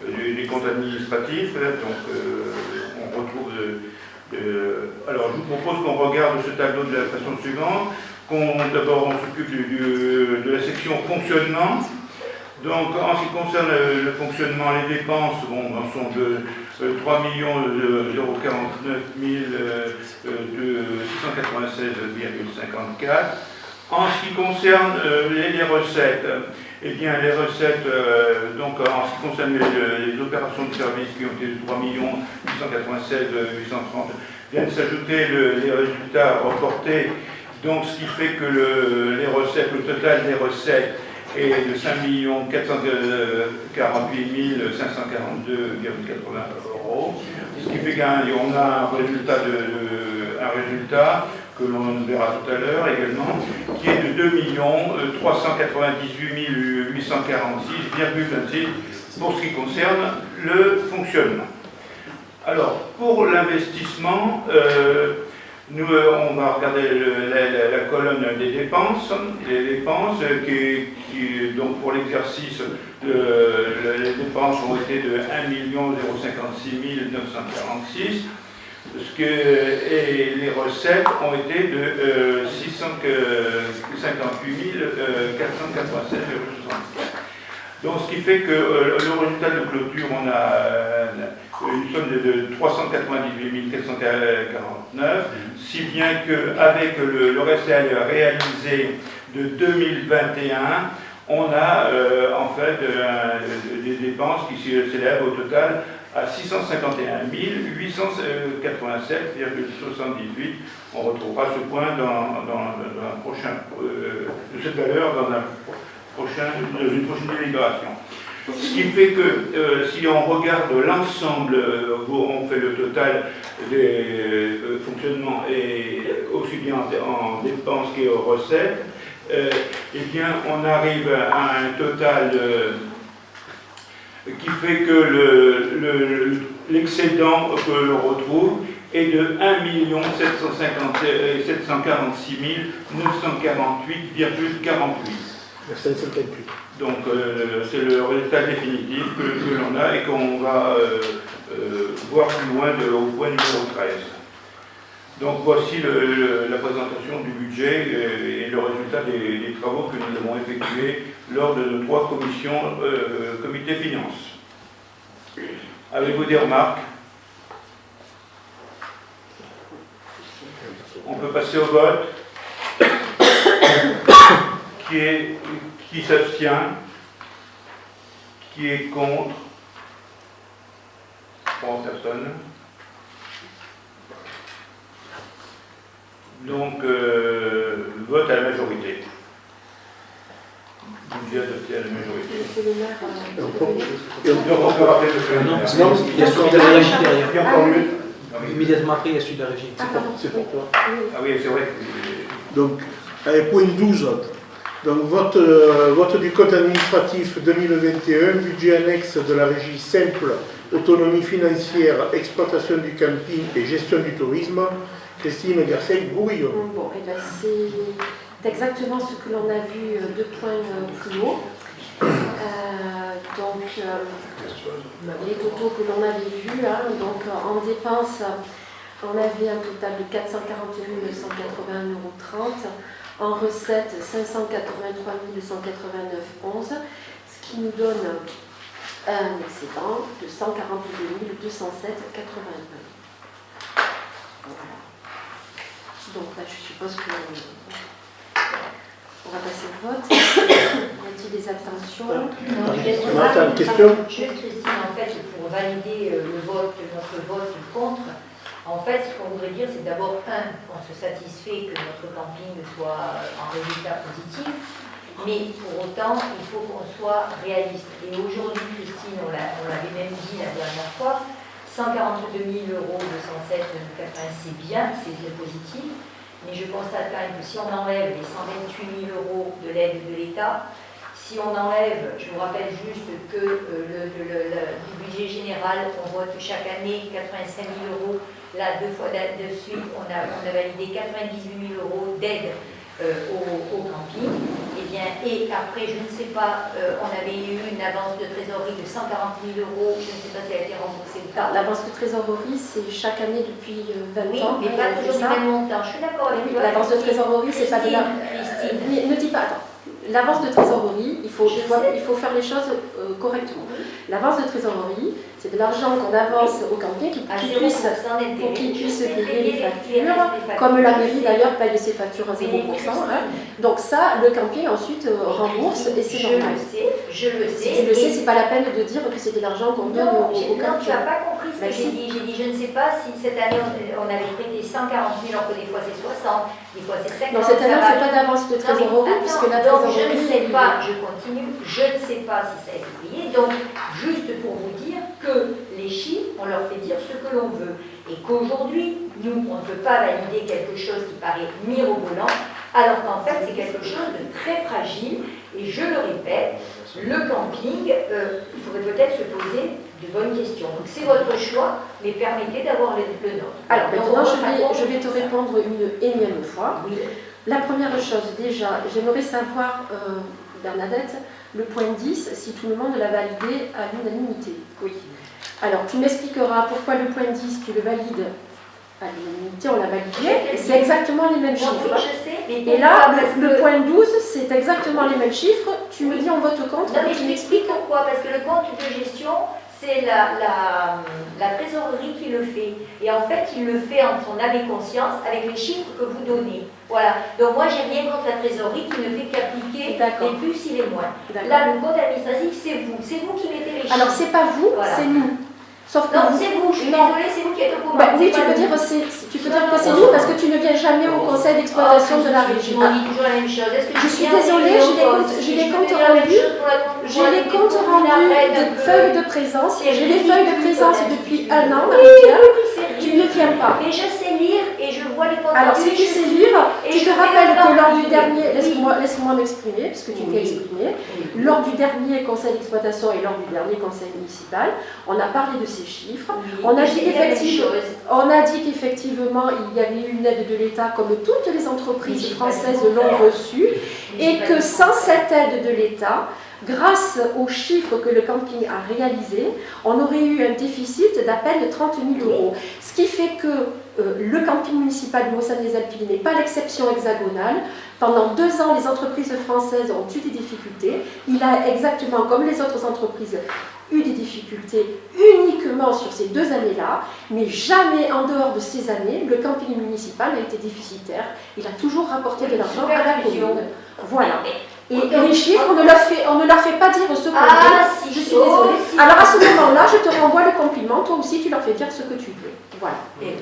des comptes administratifs. Donc on retrouve alors je vous propose qu'on regarde ce tableau de la façon suivante. D'abord on s'occupe de la section fonctionnement. Donc en ce qui concerne le fonctionnement, les dépenses sont de 3 049 696,54. En ce qui concerne les recettes, eh bien les recettes, donc en ce qui concerne les opérations de service qui ont été de 3 896 830, viennent s'ajouter les résultats reportés, donc ce qui fait que le total des recettes est de 5 448 542,80 €, ce qui fait qu'on a un résultat que l'on verra tout à l'heure également, qui est de 2 398 846,26 pour ce qui concerne le fonctionnement. Alors, pour l'investissement, on va regarder la colonne des dépenses. Les dépenses, donc pour l'exercice, les dépenses ont été de 1 056 946, et les recettes ont été de 658 496,64. Donc ce qui fait que le résultat de clôture, on a une somme de 398 449, si bien qu'avec le récel réalisé de 2021, on a en fait des dépenses qui s'élèvent au total à 651 887,78. On retrouvera ce point dans un prochain, de cette valeur dans une prochaine délibération. Ce qui fait que si on regarde l'ensemble, on fait le total des fonctionnements et aussi bien en dépenses qu'en recettes, eh bien on arrive à un total qui fait que l'excédent que l'on retrouve est de 1 746 948,48. Donc c'est le résultat définitif que l'on a et qu'on va voir plus loin au point numéro 13. Donc voici la présentation du budget et le résultat des travaux que nous avons effectués lors de nos 3 commissions comité finances. Avez-vous des remarques? On peut passer au vote. Qui s'abstient? Qui est contre? 3 personnes. Donc, vote à la majorité. Budget adopté à la majorité. Monsieur le maire, On peut rappeler le Non, parce président. qu'il y a celui de la régie derrière. Il y a encore mieux. Immédiatement après, il y a celui de la régie. C'est pour toi. Ah oui, c'est vrai. Donc, point 12. Donc, vote du code administratif 2021, budget annexe de la régie simple, autonomie financière, exploitation du camping et gestion du tourisme. Christine Garcet-Bourillon. bon, eh ben, c'est exactement ce que l'on a vu 2 points plus haut. Donc, les totaux que l'on avait vus, donc en dépenses, on avait un total de 441 981,30 €. En recettes, 583 189,11 €, ce qui nous donne un excédent de 142 207,81 €. Voilà. Donc là, je suppose que on va passer au vote. Y a-t-il des abstentions? Martin, question? Juste, Christine, en fait, pour valider notre vote contre, en fait, ce qu'on voudrait dire, c'est d'abord, on se satisfait que notre camping soit en résultat positif, mais pour autant, il faut qu'on soit réaliste. Et aujourd'hui, Christine, on l'avait même dit la dernière fois, 142 207,80 €, c'est bien, c'est positif, mais je constate quand même que si on enlève les 128 000 € de l'aide de l'État, si on enlève, je vous rappelle juste que du budget général, on vote chaque année 85 000 €. Là, 2 fois de suite, on a validé 98 000 € d'aide au camping. Et après, je ne sais pas, on avait eu une avance de trésorerie de 140 000 €. Je ne sais pas si elle a été remboursée ou pas. L'avance de trésorerie, c'est chaque année depuis 20 Oui, ans. mais pas toujours du même montant. Je suis d'accord avec toi. L'avance de trésorerie, c'est pas de la... Christine. Ne dis pas, attends. L'avance de trésorerie, il faut faire les choses correctement. L'avance de trésorerie, c'est de l'argent qu'on avance au camping pour qu'il puisse payer les factures, comme la mairie d'ailleurs paye ses factures à 0%. Donc ça, le camping ensuite rembourse et c'est normal. Je le sais. Si tu le sais, c'est pas la peine de dire que c'est de l'argent qu'on donne au camping. Non, tu n'as pas compris ce que j'ai dit. J'ai dit, je ne sais pas si cette année on avait prêté 140 000, alors que des fois c'est 60, des fois c'est 50. Non, cette année on ne fait pas d'avance de trésorerie puisque la trésorerie... Je ne sais pas, je continue, je ne sais pas si ça a été payé. Donc, juste pour vous dire que les chiffres, on leur fait dire ce que l'on veut. Et qu'aujourd'hui, nous, on ne peut pas valider quelque chose qui paraît mirobolant, alors qu'en fait, c'est quelque chose de très fragile. Et je le répète, le camping, il faudrait peut-être se poser de bonnes questions. Donc, c'est votre choix, mais permettez d'avoir le nôtre. Alors, maintenant, je vais te répondre une énième fois. Oui. La première chose, déjà, j'aimerais savoir, Bernadette, le point 10, si tout le monde l'a validé à l'unanimité. Oui. Alors, tu m'expliqueras pourquoi le point 10, tu le valides à l'unanimité, on l'a validé, et c'est exactement les mêmes chiffres. Et là, le point 12, c'est exactement les mêmes chiffres, tu me dis on vote contre. Non, mais je t'explique pourquoi, parce que le compte de gestion, c'est la trésorerie qui le fait. Et en fait, il le fait en son âme et conscience avec les chiffres que vous donnez. Voilà. Donc moi, j'ai rien contre la trésorerie qui ne fait qu'appliquer les plus et les moins. Là, le code administratif, c'est vous. C'est vous qui mettez les chiffres. Alors, c'est pas vous, voilà. C'est nous. Sauf que non, c'est vous, je suis désolée, c'est vous qui êtes au courant. Oui, tu peux dire que c'est nous parce que tu ne viens jamais au conseil d'exploitation de la régie. On dit toujours la même chose. Je suis désolée, j'ai les comptes rendus. J'ai les comptes rendus de feuilles de présence. J'ai les feuilles de présence depuis 1 an, Marie-Pierre. Tu ne viens pas. Mais je sais lire et je vois les comptes rendus. Alors, si tu sais lire, tu te rappelles que lors du dernier, laisse-moi m'exprimer, puisque tu t'es exprimé, lors du dernier conseil d'exploitation et lors du dernier conseil municipal, on a parlé de ces chiffres. On a dit qu'effectivement, il y avait eu une aide de l'État comme toutes les entreprises françaises l'ont reçue et que sans cette aide de l'État, grâce aux chiffres que le camping a réalisés, on aurait eu un déficit d'à peine 30 000 €. Ce qui fait que le camping municipal de Maussanne-les-Alpes n'est pas l'exception hexagonale. Pendant 2 ans, les entreprises françaises ont eu des difficultés. Il a exactement comme les autres entreprises eu des difficultés uniquement uniquement sur ces 2 années-là, mais jamais en dehors de ces années, le camping municipal a été déficitaire. Il a toujours rapporté de l'argent à la commune. Voilà. Et les chiffres, on ne leur fait pas dire ce qu'on veut. Si, Je suis désolée. si. Alors à ce moment-là, je te renvoie le compliment. Toi aussi, tu leur fais dire ce que tu veux. Voilà. Et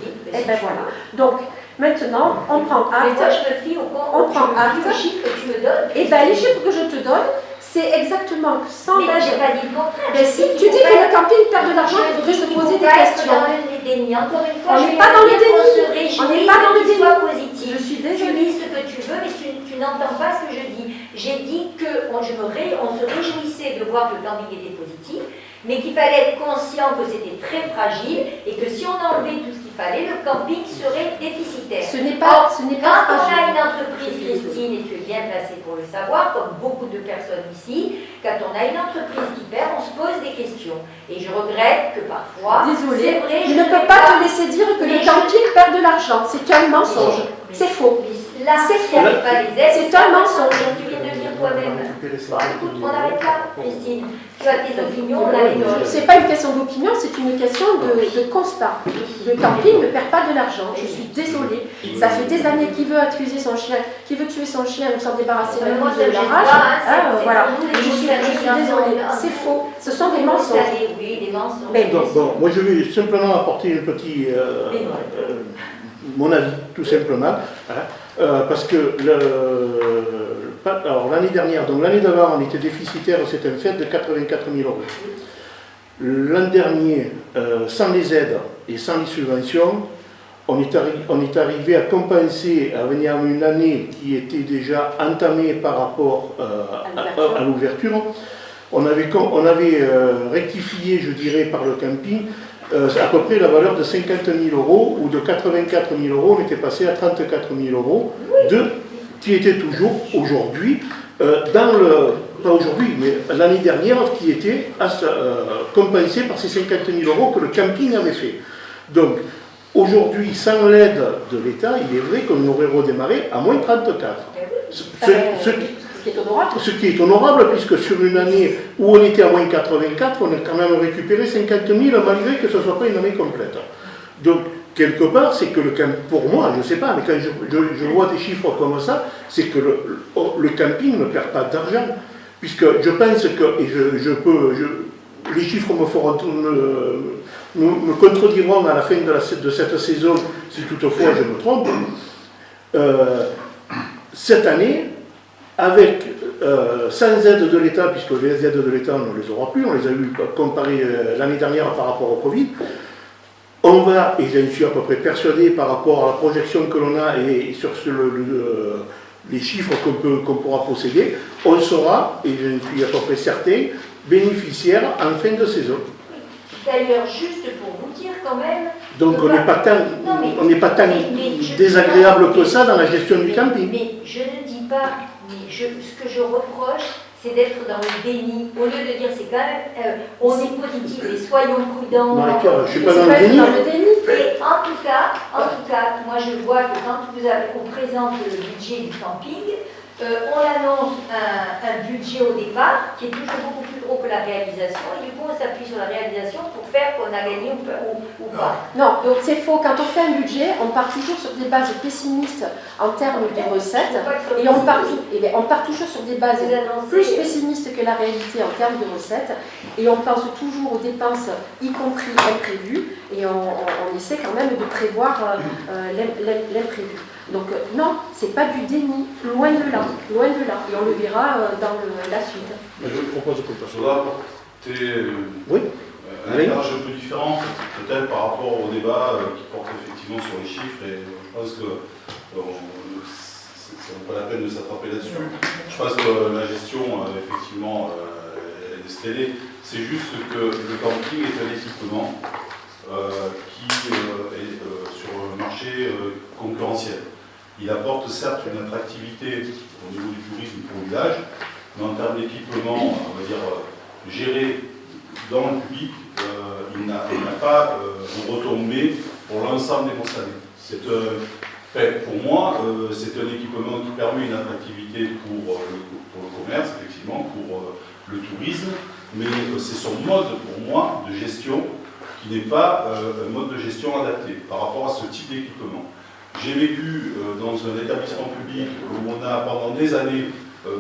ben voilà. Donc, maintenant, on prend Mais acte. moi, je me fie On prend acte. les chiffres que tu me donnes. Et bien, les chiffres que je te donne, c'est exactement sans Mais j'ai l'aide. pas dit le contraire. Ben si, tu dis que le camping perd de l'argent, il faudrait se poser des questions. Dans le déni. Encore une fois, On n'est pas dans le déni. On n'est pas dans le déni. Sois positif. Je suis Tu désolée. dis ce que tu veux, mais tu n'entends pas ce que je dis. J'ai dit qu'on se réjouissait de voir que le camping était positif, mais qu'il fallait être conscient que c'était très fragile et que si on enlevait tout ce qu'il fallait, le camping serait déficitaire. Ce n'est pas Quand on a fragile. une entreprise, Christine, et tu es bien placée pour le savoir, comme beaucoup de personnes ici, quand on a une entreprise qui perd, on se pose des questions. Et je regrette que parfois, Désolée, c'est vrai, je ne peux pas te laisser dire que le camping perd de l'argent. C'est un mensonge. C'est faux. Là, C'est il n'y avait pas les aides. C'est un mensonge. Tu viens de le dire toi-même. Bon, écoute, on arrête là, Christine. Tu as tes opinions, on a les nôtres. C'est pas une question d'opinion, c'est une question de constat. Le camping ne perd pas de l'argent. Je suis désolée. Ça fait des années qu'il veut tuer son chien ou s'en débarrasser Mais même moi, de ça me la gêne rage. pas, hein, c'est Voilà. pour nous, les Je suis Moussaliens, désolée. hein. C'est faux. Ce sont des Vous mensonges. savez, oui, des mensonges. Mais Donc, moi je vais simplement apporter un petit mon avis, tout simplement. Parce que alors l'année dernière, donc l'année d'avant, on était déficitaire, c'est un fait, de 84 000 euros. L'an dernier, sans les aides et sans les subventions, on est arrivé à compenser, à venir à une année qui était déjà entamée par rapport à l'ouverture. On avait rectifié, je dirais, par le camping, à peu près la valeur de 50 000 euros, ou de 84 000 euros, on était passé à 34 000 euros, qui était toujours aujourd'hui, pas aujourd'hui, mais l'année dernière, qui était compensé par ces 50 000 euros que le camping avait fait. Donc, aujourd'hui, sans l'aide de l'État, il est vrai qu'on aurait redémarré à moins 34. Ce qui est honorable, puisque sur une année où on était à moins 84, on a quand même récupéré 50 000, malgré que ce ne soit pas une année complète. Donc, quelque part, c'est que pour moi, je ne sais pas, mais quand je vois des chiffres comme ça, c'est que le camping ne perd pas d'argent, puisque je pense que, et les chiffres me contrediront à la fin de cette saison, si toutefois je me trompe. Cette année, sans aide de l'État, puisque les aides de l'État, on ne les aura plus, on les a eu comparées l'année dernière par rapport au Covid, on va, et j'en suis à peu près persuadé par rapport à la projection que l'on a et sur les chiffres qu'on pourra posséder, on sera, et j'en suis à peu près certain, bénéficiaire en fin de saison. D'ailleurs, juste pour vous dire quand même... Donc on n'est pas tant désagréable que ça dans la gestion du camping. Mais je ne dis pas, ce que je reproche, c'est d'être dans le déni. Au lieu de dire c'est quand même, on est positif et soyons prudents. Non, je ne suis pas dans le déni. Et en tout cas, moi je vois que quand on présente le budget du camping, on annonce un budget au départ qui est toujours beaucoup plus gros que la réalisation et du coup on s'appuie sur la réalisation pour faire qu'on a gagné ou pas. Non, donc c'est faux. Quand on fait un budget, on part toujours sur des bases pessimistes en termes de recettes et on part toujours sur des bases plus pessimistes que la réalité en termes de recettes et on pense toujours aux dépenses, y compris imprévues, et on essaie quand même de prévoir l'imprévu. Donc non, c'est pas du déni, loin de là, et on le verra dans la suite. Je vous propose qu'on passe. Je voudrais apporter un éclairage un peu différent, peut-être par rapport au débat qui porte effectivement sur les chiffres, et je pense que ça ne vaut pas la peine de s'attraper là-dessus. Je pense que la gestion, effectivement, elle est sténée. C'est juste que le camping est un équipement qui est sur un marché concurrentiel. Il apporte certes une attractivité au niveau du tourisme pour le village, mais en termes d'équipement, on va dire, géré dans le public, il n'a pas de retombée pour l'ensemble des concernés. Pour moi, c'est un équipement qui permet une attractivité pour le commerce, effectivement, pour le tourisme, mais c'est son mode, pour moi, de gestion qui n'est pas un mode de gestion adapté par rapport à ce type d'équipement. J'ai vécu dans un établissement public où on a pendant des années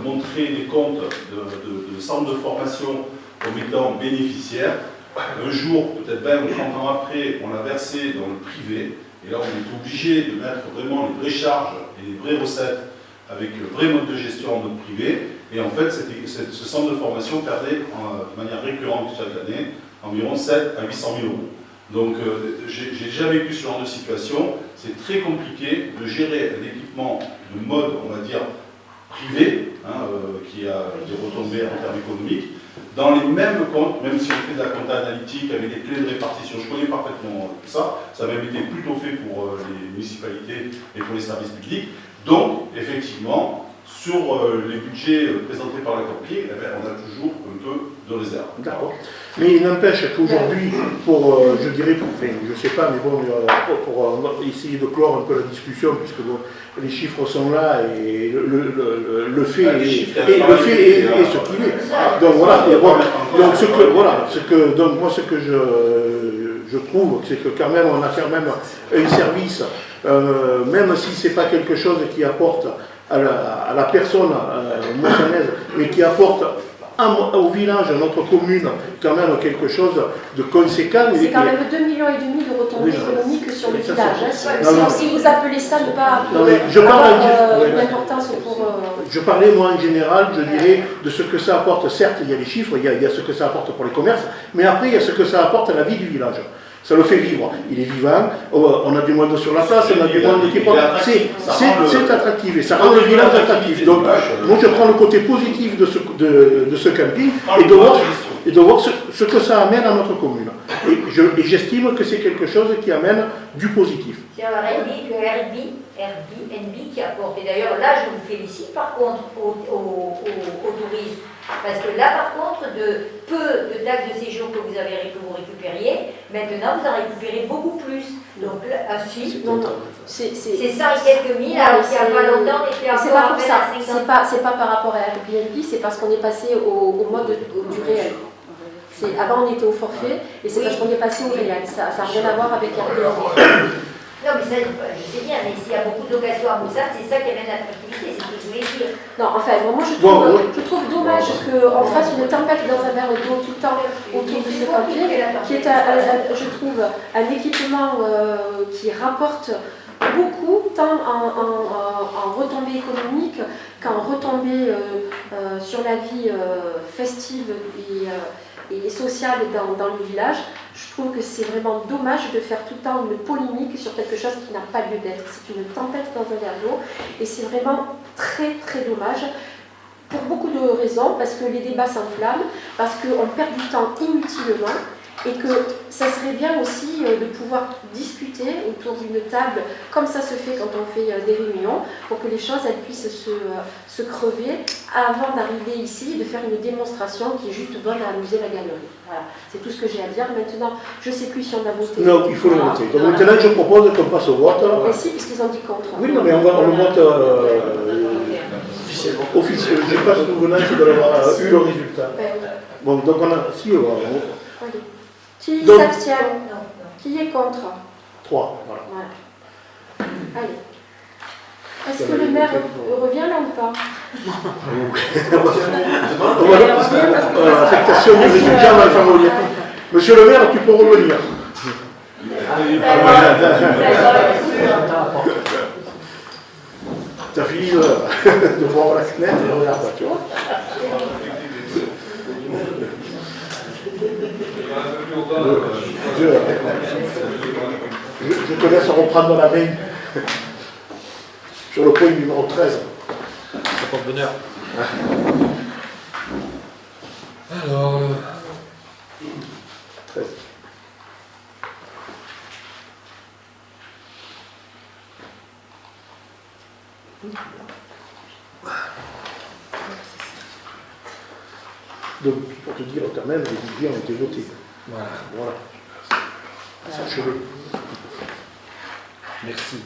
montré des comptes de centres de formation comme étant bénéficiaires. Un jour, peut-être 20 ou 30 ans après, on l'a versé dans le privé. Et là, on est obligé de mettre vraiment les vraies charges et les vraies recettes avec le vrai mode de gestion en mode privé. Et en fait, ce centre de formation perdait de manière récurrente chaque année environ 7 à 800 000 euros. Donc, j'ai déjà vécu ce genre de situation. C'est très compliqué de gérer un équipement de mode, on va dire, privé, qui a des retombées en termes économiques, dans les mêmes comptes, même si on fait de la compta analytique avec des clés de répartition. Je connais parfaitement ça. Ça a même été plutôt fait pour les municipalités et pour les services publics. Donc, effectivement, sur les budgets présentés par la COPI, on a toujours un peu de réserve. D'accord. Mais il n'empêche qu'aujourd'hui, je dirais, je ne sais pas, mais bon, pour essayer de clore un peu la discussion, puisque bon, les chiffres sont là et le fait est ce qu'il est. Donc voilà. Donc moi, ce que je trouve, c'est que quand même, on a quand même un service, même si c'est pas quelque chose qui apporte à la personne moissonnaise, mais qui apporte au village, à notre commune, quand même quelque chose de conséquent. C'est quand même 2,5 millions de retombées économiques sur le village. Si vous appelez ça ne pas avoir une importance pour... Je parlais, moi, en général, je dirais, de ce que ça apporte. Certes, il y a les chiffres, il y a ce que ça apporte pour les commerces, mais après, il y a ce que ça apporte à la vie du village. Ça le fait vivre. Il est vivant, on a du monde sur la place, on a du monde qui porte. C'est attractif et ça rend le village attractif. Donc, moi je prends le côté positif de ce camping et de voir ce que ça amène à notre commune. Et j'estime que c'est quelque chose qui amène du positif. C'est un Airbnb qui apporte. Et d'ailleurs, là, je vous félicite par contre au tourisme. Parce que là, par contre, de peu de taxes de séjour que vous récupériez, maintenant vous en récupérez beaucoup plus. Donc là, c'est 100 et quelques mille, alors qu'il n'y a pas longtemps, on était c'est pas encore pour ça. C'est pas par rapport à Airbnb, c'est parce qu'on est passé au mode du réel. Avant, on était au forfait, et c'est parce qu'on est passé au réel. Ça n'a rien à voir avec Airbnb. Non, mais ça, je sais bien, mais s'il y a beaucoup de locations à Moussade, c'est ça qui amène l'attractivité, c'est ce que je voulais dire. Non, enfin, moi je trouve dommage qu'on fasse une tempête dans un verre d'eau tout le temps autour de ce camping, qui est, je trouve, un équipement qui rapporte beaucoup, tant en retombées économiques qu'en retombées sur la vie festive et sociale dans le village. Je trouve que c'est vraiment dommage de faire tout le temps une polémique sur quelque chose qui n'a pas lieu d'être. C'est une tempête dans un verre d'eau et c'est vraiment très très dommage pour beaucoup de raisons, parce que les débats s'enflamment, parce qu'on perd du temps inutilement et que ça serait bien aussi de pouvoir discuter autour d'une table comme ça se fait quand on fait des réunions, pour que les choses elles puissent se crever avant d'arriver ici, de faire une démonstration qui est juste bonne à amuser la galerie. Voilà, c'est tout ce que j'ai à dire. Maintenant, je ne sais plus si on a voté. Non, il faut le voter. Donc maintenant, je propose qu'on passe au vote. Mais si, puisqu'ils ont dit contre. Oui, non, mais on le vote officiel. Je n'ai pas souvenance d'avoir eu le résultat. Bon, donc on a... Si, Qui s'abstient? Qui est contre? 3, voilà. Allez. Est-ce que le maire revient là ou pas? Affectation des étudiants dans le famille. Monsieur le maire, tu peux revenir. Tu as fini de voir la fenêtre et regarde ça, tu vois. Je te laisse reprendre la main sur le point numéro 13. Ça porte bonheur. Alors, 13. Donc, pour te dire quand même, les budgets ont été votés. Voilà. Sache-le. merci.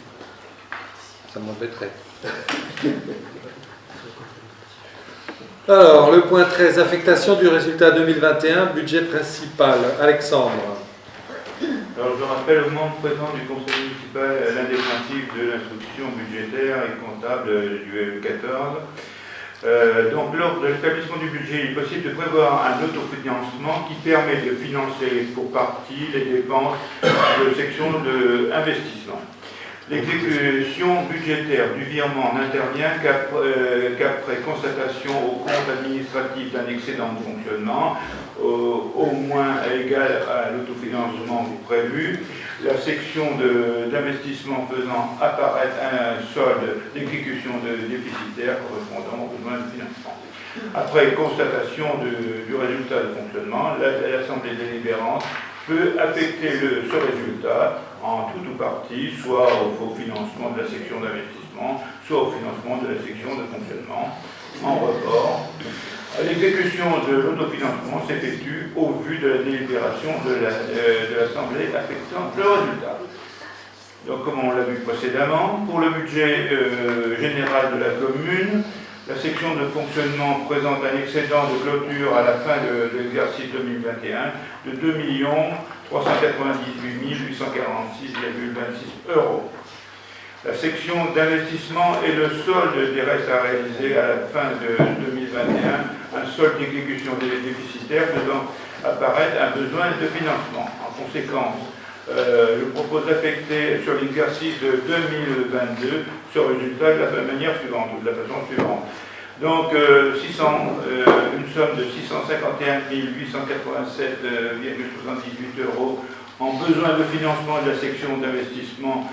Ça m'embêterait. Alors, le point 13, affectation du résultat 2021, budget principal. Alexandre. Alors je rappelle aux membres présents du Conseil municipal l'un des principes de l'instruction budgétaire et comptable du L14. Donc lors de l'établissement du budget, il est possible de prévoir un autofinancement qui permet de financer pour partie les dépenses de section d'investissement. L'exécution budgétaire du virement n'intervient qu'après constatation au compte administratif d'un excédent de fonctionnement au moins égal à l'autofinancement prévu, la section d'investissement faisant apparaître un solde d'exécution déficitaire correspondant aux besoins de financement. Après constatation du résultat de fonctionnement, l'Assemblée délibérante peut affecter ce résultat en tout ou partie, soit au financement de la section d'investissement, soit au financement de la section de fonctionnement, en report. L'exécution de l'autofinancement s'effectue au vu de la délibération de l'Assemblée affectant le résultat. Donc, comme on l'a vu précédemment, pour le budget général de la commune, la section de fonctionnement présente un excédent de clôture à la fin de l'exercice 2021 de 2 398 846,26 €. La section d'investissement est le solde des restes à réaliser à la fin de 2021, un solde d'exécution déficitaire faisant apparaître un besoin de financement. En conséquence, je propose d'affecter sur l'exercice de 2022 ce résultat de la façon suivante. Donc, une somme de 651 887,78 € en besoin de financement de la section d'investissement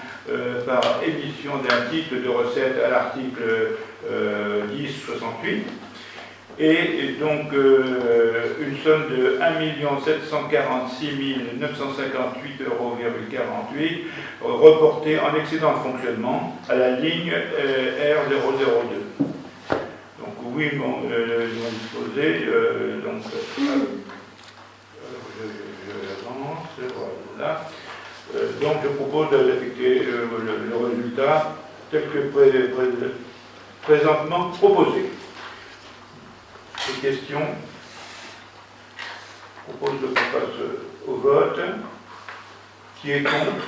par émission d'un titre de recette à l'article 1068. Et donc une somme de 1 746 958,48 € reportée en excédent de fonctionnement à la ligne R002. Donc oui, ils vont disposer. J'avance, voilà. Donc je propose d'affecter le résultat tel que présentement proposé. Des questions? Je propose qu'on passe au vote. Qui est contre?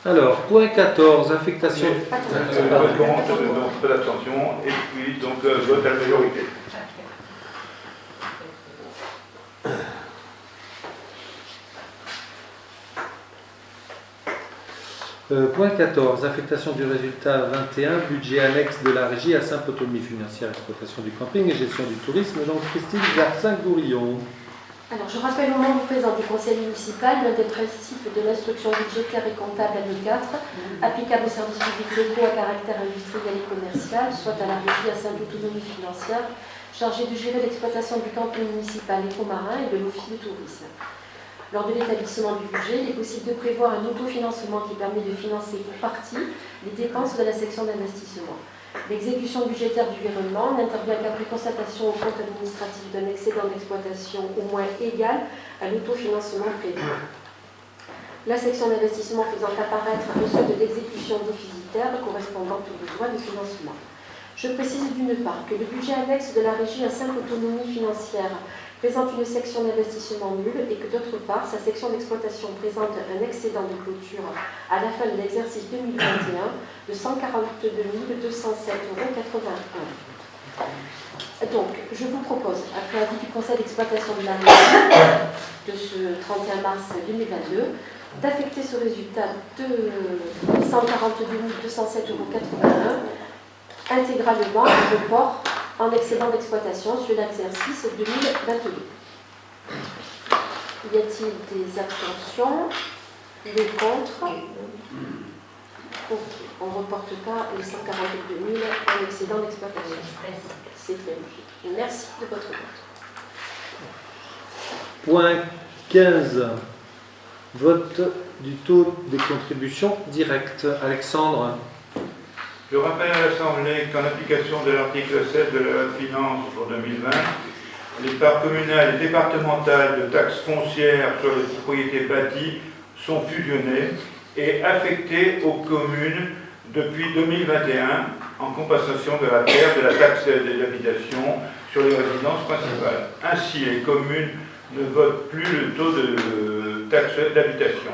Alors, point 14, affectation. Pas de l'abstention, et puis donc vote à la majorité. Point 14, affectation du résultat 21, budget annexe de la régie à simple autonomie financière, exploitation du camping et gestion du tourisme. Donc Christine Garcin-Gourillon. Alors, je rappelle aux membres présents du conseil municipal l'un des principes de l'instruction budgétaire et comptable à 4, applicable aux services publics locaux à caractère industriel et commercial, soit à la régie à simple autonomie financière, chargée de gérer l'exploitation du camping municipal écomarin et de l'office de tourisme. Lors de l'établissement du budget, il est possible de prévoir un autofinancement qui permet de financer pour partie les dépenses de la section d'investissement. L'exécution budgétaire du virement n'intervient qu'après constatation au compte administratif d'un excédent d'exploitation au moins égal à l'autofinancement prévu. La section d'investissement faisant apparaître un solde d'exécution déficitaire correspondant aux besoins de financement. Je précise d'une part que le budget annexe de la régie à simple autonomie financière présente une section d'investissement nulle et que d'autre part, sa section d'exploitation présente un excédent de clôture à la fin de l'exercice 2021 de 142 207,81 €. Donc, je vous propose, après avis du Conseil d'exploitation de la régie de ce 31 mars 2022, d'affecter ce résultat de 142 207,81 € intégralement au report en excédent d'exploitation sur l'exercice 2022. Y a-t-il des abstentions? Des contre? Ok, on ne reporte pas les 142 000 en excédent d'exploitation. C'est très logique. Merci de votre vote. Point 15, vote du taux des contributions directes. Alexandre. Je rappelle à l'Assemblée qu'en application de l'article 7 de la loi de finances pour 2020, les parts communales et départementales de taxes foncières sur les propriétés bâties sont fusionnées et affectées aux communes depuis 2021 en compensation de la perte de la taxe d'habitation sur les résidences principales. Ainsi, les communes ne votent plus le taux de taxe d'habitation.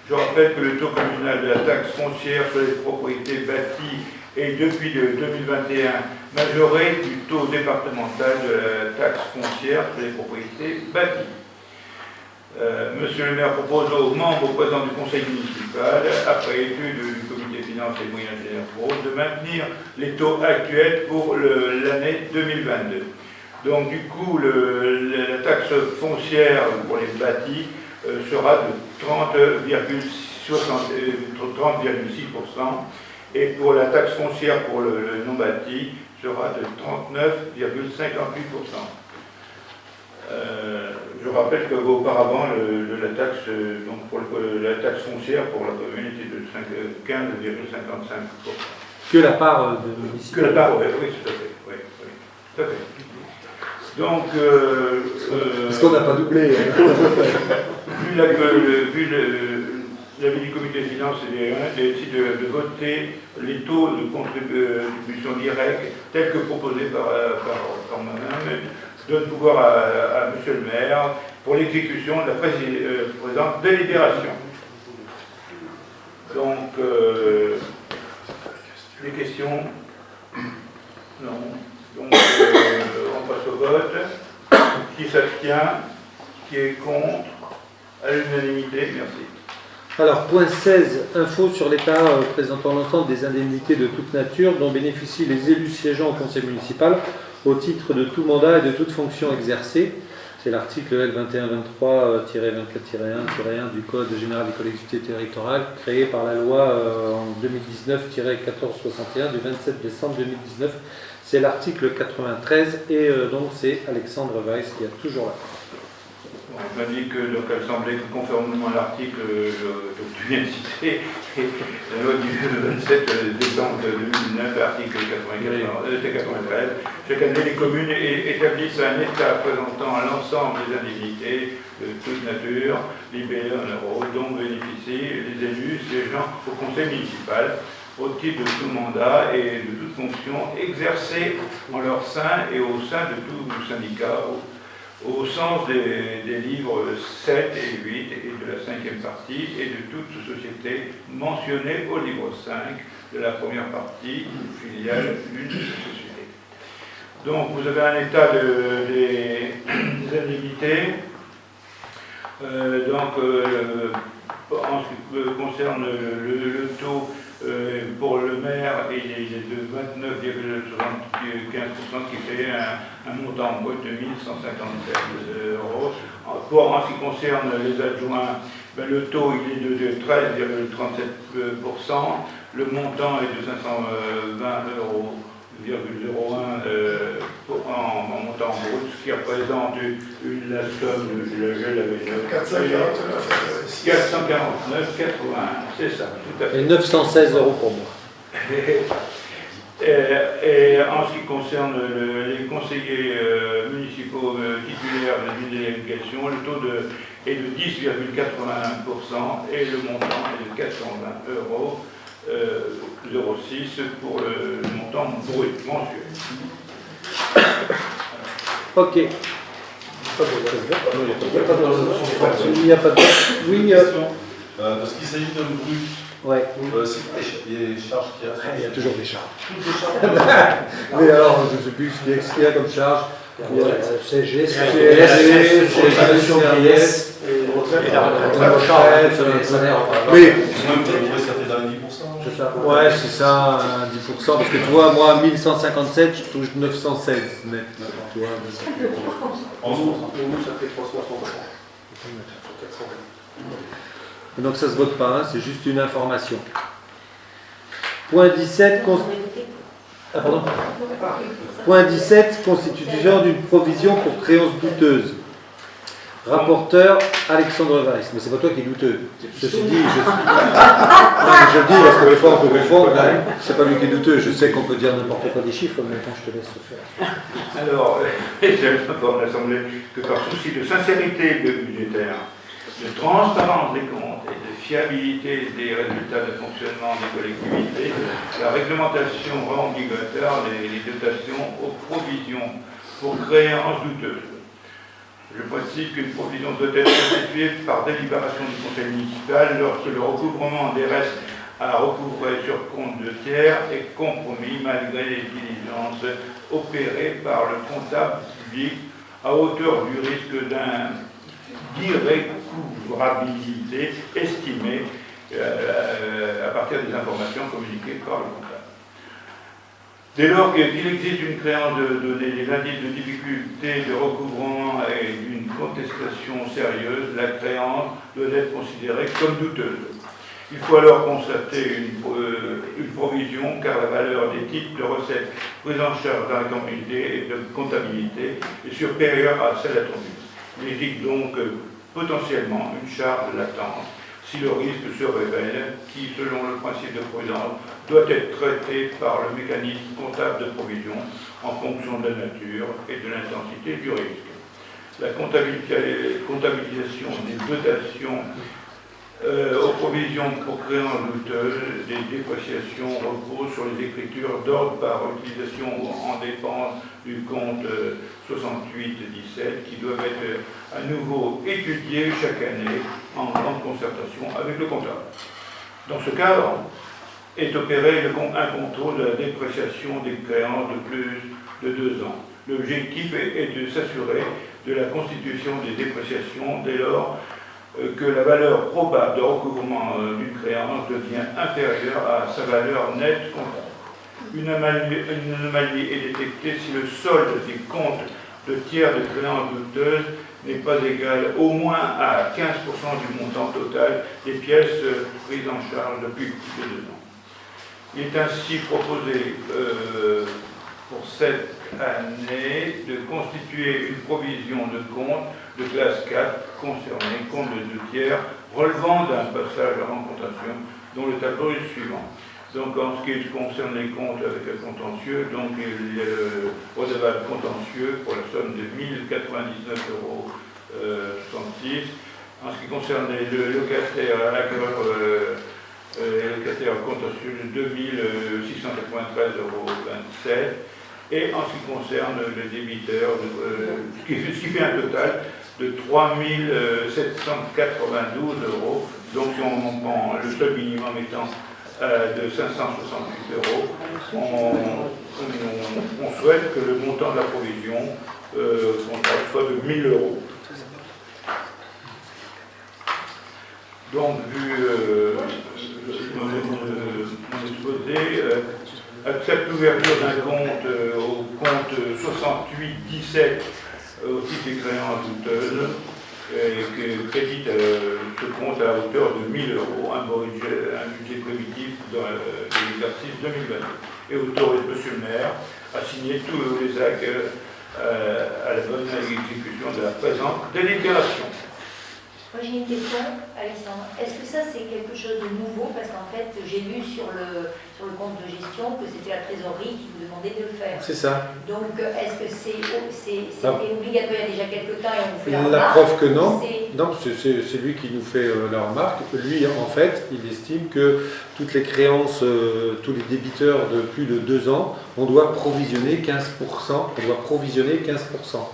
Je rappelle que le taux communal de la taxe foncière sur les propriétés bâties est depuis 2021 majoré du taux départemental de la taxe foncière sur les propriétés bâties. Monsieur le maire propose aux membres présents du conseil municipal, après étude du comité finances et moyens généraux, de maintenir les taux actuels pour l'année 2022. Donc du coup, la taxe foncière pour les bâtis sera de 30,6% et pour la taxe foncière pour le non bâti sera de 39,58%. Je rappelle qu'auparavant, la taxe, donc pour la taxe foncière pour la commune était de 15,55%. Que la part de municipale. Que la part, oui, tout à fait. Oui, tout à fait. Donc, parce qu'on n'a pas doublé. vu l'avis du comité des finances et des RN, j'ai décidé de voter les taux de contribution directe tels que proposés par moi-même, donne pouvoir à monsieur le maire pour l'exécution de la présente délibération. Donc, des questions? Non. Donc, on passe au vote. Qui s'abstient? Qui est contre? À l'unanimité, merci. Alors, point 16, info sur l'état présentant l'ensemble des indemnités de toute nature dont bénéficient les élus siégeant au conseil municipal au titre de tout mandat et de toute fonction exercée. C'est l'article L2123-24-1-1 du Code général des collectivités territoriales créé par la loi en 2019-1461 du 27 décembre 2019. C'est l'article 93 et donc c'est Alexandre Weiss qui a toujours la parole. On m'a dit que donc, elle semblait que conformément à l'article que tu viens de citer, la loi du 27 décembre 2009, article 93, chaque année les communes établissent un état présentant l'ensemble des indemnités de toute nature, libellées en euros, dont bénéficient les élus siégeant au conseil municipal au titre de tout mandat et de toute fonction exercée en leur sein et au sein de tout syndicat, au sens des livres 7 et 8 et de la 5e partie et de toute société mentionnée au livre 5 de la première partie, une filiale d'une société. Donc vous avez un état des indemnités. En ce qui concerne le taux pour le maire, il est de 29,75%, qui fait un montant brut de 1157 euros. En ce qui concerne les adjoints, le taux il est de 13,37%, le montant est de 520,01 euros en montant brut, ce qui représente la somme de 449,81, c'est ça, tout à fait. Et 916 euros pour moi. Et en ce qui concerne les conseillers municipaux titulaires d'une délégation, le taux est de 10,81% et le montant est de 420 euros. 0,6 pour le montant brut mensuel. Ok. Il n'y a pas de... Oui, parce qu'il s'agit d'un brut. Ouais. C'est quoi les charges qu'il y a? Il y a toujours des charges. Toutes les charges. Mais alors, je ne sais plus ce qu'il y a comme charge. Il y a CG, CSC, et la retraite, les salaires. Mais ça fait dans les 10%. ouais, c'est ça, 10%. Parce que tu vois, moi, 1157, je touche 916 net. Tu vois, Nous, ça fait 360. donc ça ne se vote pas, hein, c'est juste une information. Point 17, Point 17, constitution d'une provision pour créance douteuse. Rapporteur Alexandre Weiss. Mais c'est pas toi qui es douteux. Ceci dit, je le dis parce que des fois on peut confondre. C'est pas lui qui est douteux. Je sais qu'on peut dire n'importe quoi des chiffres, mais maintenant je te laisse le faire. Alors, j'informe l'Assemblée que par souci de sincérité budgétaire, de transparence des comptes et de fiabilité des résultats de fonctionnement des collectivités, la réglementation rend obligatoire les dotations aux provisions pour créances douteuses. Je précise qu'une provision doit être constituée par délibération du conseil municipal lorsque le recouvrement des restes à recouvrer sur compte de tiers est compromis malgré les diligences opérées par le comptable public à hauteur du risque d'irrécouvrabilité estimée à partir des informations communiquées par le comptable. Dès lors qu'il existe une créance des indices de difficulté de recouvrement et d'une contestation sérieuse, la créance doit être considérée comme douteuse. Il faut alors constater une provision car la valeur des titres de recettes pris en charge dans la comptabilité est supérieure à celle attendue. Il existe donc potentiellement une charge latente si le risque se révèle, qui, selon le principe de prudence, doit être traité par le mécanisme comptable de provision en fonction de la nature et de l'intensité du risque. La comptabilisation des dotations aux provisions pour créances douteuses, des dépréciations repose sur les écritures d'ordre par utilisation en dépense du compte 68-17 qui doivent être à nouveau étudiées chaque année en grande concertation avec le comptable. Dans ce cadre, est opéré un contrôle de la dépréciation des créances de plus de 2 ans. L'objectif est de s'assurer de la constitution des dépréciations dès lors que la valeur probable de recouvrement d'une créance devient inférieure à sa valeur nette comptable. Une anomalie est détectée si le solde des comptes de tiers de créances douteuses n'est pas égal au moins à 15% du montant total des pièces prises en charge depuis plus de 2 ans. Il est ainsi proposé pour cette année de constituer une provision de compte de classe 4 concernée compte de 2 tiers relevant d'un passage en contention dont le tableau est le suivant. Donc en ce qui concerne les comptes avec le contentieux, donc il y a le redevable contentieux pour la somme de 1099,66 €. En ce qui concerne le locataire locataire contentieux de 2693,27 €. Et en ce qui concerne le débiteur, ce qui fait un total de 3792 €. Donc si on prend le seuil minimum étant de 568 €, on souhaite que le montant de la provision soit de 1000 €. Donc, vu mon exposé, accepte l'ouverture d'un compte au compte 68-17 au titre des créances douteuses et que crédite ce compte à hauteur de 1000 €, un budget prévitif dans l'exercice 2022. Et autorise Monsieur le maire à signer tous les actes à la bonne exécution de la présente délibération. Moi j'ai une question, Alexandre. Est-ce que ça c'est quelque chose de nouveau? Parce qu'en fait j'ai lu sur le compte de gestion que c'était la trésorerie qui vous demandait de le faire. C'est ça. Donc est-ce que c'était obligatoire il y a déjà quelques temps et on vous fait la La remarque? preuve que non. Non, c'est lui qui nous fait la remarque. Lui, en fait, il estime que toutes les créances, tous les débiteurs de plus de 2 ans, on doit provisionner 15%. On doit provisionner 15%.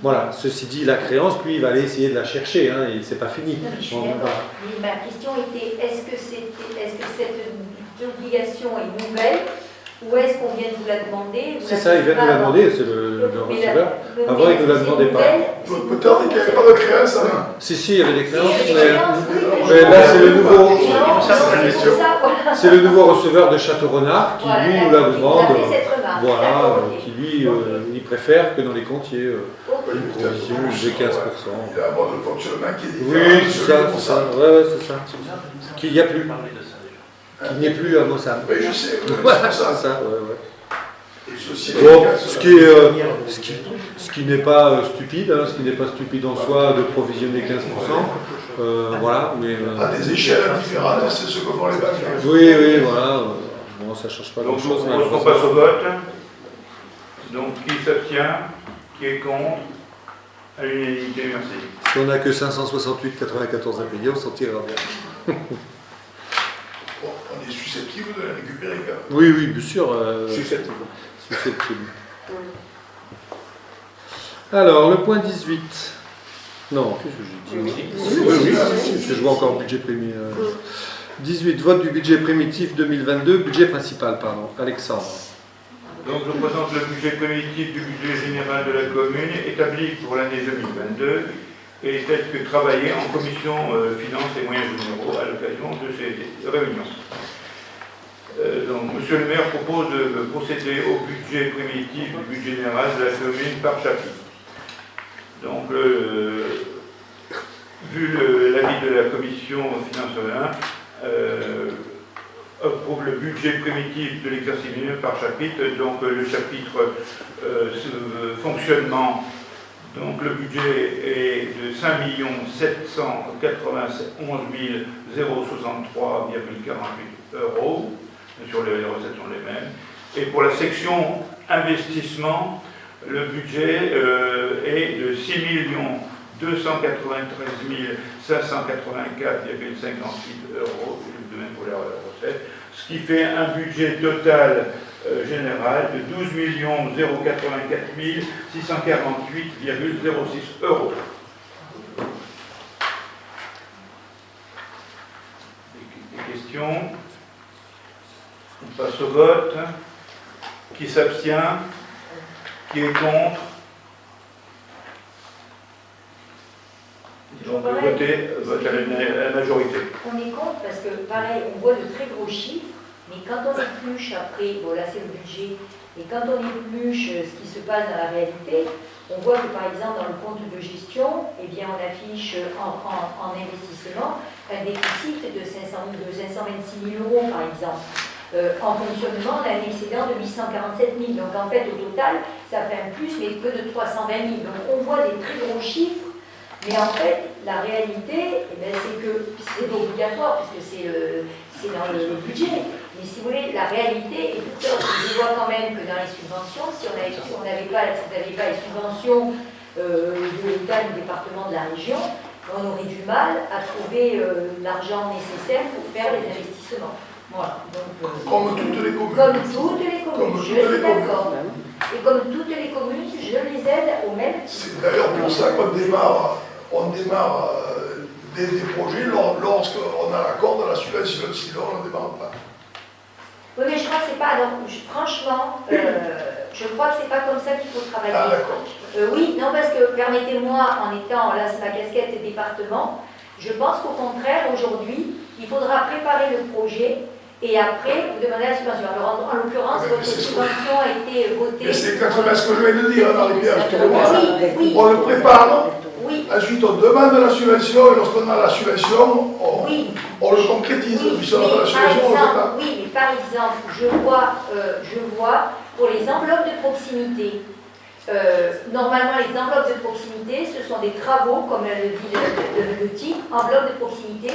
Voilà, ceci dit, la créance, lui, il va aller essayer de la chercher, hein, et c'est pas fini. Non, mais je suis d'accord. Mais ma question était, est-ce que cette obligation est nouvelle ou est-ce qu'on vient de vous la demander? C'est ça, il vient de nous la demander, c'est le receveur. Avant, il ne nous la demandait pas. Peut-être qu'il n'y avait pas de créance, hein. Si, il y avait des créances, mais là, c'est le nouveau. C'est le nouveau receveur de Château-Renard qui, lui, nous la demande. Voilà, qui, lui, il préfère que dans les comptes, il y ait une provision de 15%. Il y a un mode de fonctionnement qui est différent. Oui, c'est ça, c'est ça. Ouais, c'est ça. Qu'il n'y a plus. Qu'il n'y ait plus à Mossam. Oui, je sais. Voilà, c'est ça, ouais. Et ceci, bon, ce qui n'est pas stupide, hein, ce qui n'est pas stupide en soi de provisionner 15%, voilà, mais... à des échelles différentes, c'est ce que font les banques. Oui, voilà, bon, ça ne change pas grand-chose. Donc, on passe au vote. Donc, qui s'abstient? Qui est contre? À l'unanimité, merci. Si on n'a que 568,94 à payer, on s'en tirera bien. Bon, on est susceptible de la récupérer quand même. Oui, bien sûr. Susceptible. Alors, le point 18. Non, qu'est-ce que j'ai dit? Oui, parce que je vois encore budget primitif. 18, vote du budget primitif 2022, budget principal, pardon. Alexandre. Donc je présente le budget primitif du budget général de la commune établi pour l'année 2022 et tel que travaillé en commission finances et moyens généraux à l'occasion de ces réunions. Donc Monsieur le maire propose de procéder au budget primitif du budget général de la commune par chapitre. Donc vu l'avis de la commission finances 1, approuve le budget primitif de l'exercice 2022 par chapitre. Donc le chapitre fonctionnement, donc le budget est de 5 791 063,48 €. Sur les recettes sont les mêmes. Et pour la section investissement, le budget est de 6 293 584,58 €, de même pour les recettes, ce qui fait un budget total général de 12 084 648,06 €. Des questions? On passe au vote. Qui s'abstient? Qui est contre? Donc voter à la majorité. On est contre parce que, pareil, on voit de très gros chiffres, mais quand on épluche après, bon là c'est le budget, et quand on épluche ce qui se passe dans la réalité, on voit que par exemple dans le compte de gestion, eh bien, on affiche en investissement un déficit de 526 000 € par exemple. En fonctionnement, on a un excédent de 847 000. Donc en fait, au total, ça fait un plus, mais que de 320 000. Donc on voit des très gros chiffres, mais en fait, la réalité, eh bien, c'est que c'est obligatoire, puisque c'est dans le budget. Mais si vous voulez, la réalité est toute autre. Je vois quand même que dans les subventions, si on n'avait pas les subventions de l'État, du département, de la région, on aurait du mal à trouver l'argent nécessaire pour faire les investissements. Voilà. Donc, comme toutes les communes. Comme toutes les communes, je suis d'accord. Et comme toutes les communes, je les aide au même titre. C'est d'ailleurs pour ça qu'on démarre des projets lorsqu'on a l'accord de la subvention, sinon on ne démarre pas. Oui, mais je crois que c'est pas. Alors, franchement, je crois que c'est pas comme ça qu'il faut travailler. Ah, d'accord. Oui, non, parce que permettez-moi, en étant là, c'est ma casquette département, je pense qu'au contraire, aujourd'hui, il faudra préparer le projet. Et après, vous demandez la subvention. Alors, en l'occurrence, votre subvention a été votée. Mais c'est exactement ce que je viens de dire, Marie-Pierre. Oui. On le prépare, oui. Ensuite on demande la subvention, et lorsqu'on a la subvention, on le concrétise. Puis si on a la subvention, on le prépare. Oui, mais par exemple, je vois pour les enveloppes de proximité, normalement, les enveloppes de proximité, ce sont des travaux, comme le dit le titre, enveloppes de proximité,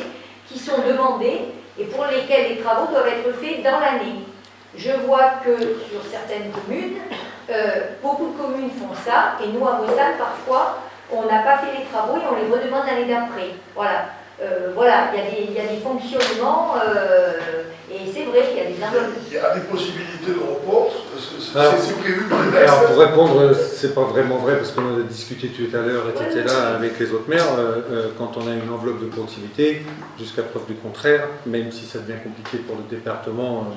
qui sont demandées et pour lesquels les travaux doivent être faits dans l'année. Je vois que sur certaines communes, beaucoup de communes font ça, et nous à Mossal, parfois, on n'a pas fait les travaux et on les redemande l'année d'après. Voilà. Voilà, il y a des fonctionnements, et c'est vrai qu'il y a des enveloppes. Il y a des possibilités de report, c'est prévu par les Alors pour répondre, c'est pas vraiment vrai parce qu'on en a discuté tout à l'heure et tu étais là avec les autres maires. Quand on a une enveloppe de proximité, jusqu'à preuve du contraire, même si ça devient compliqué pour le département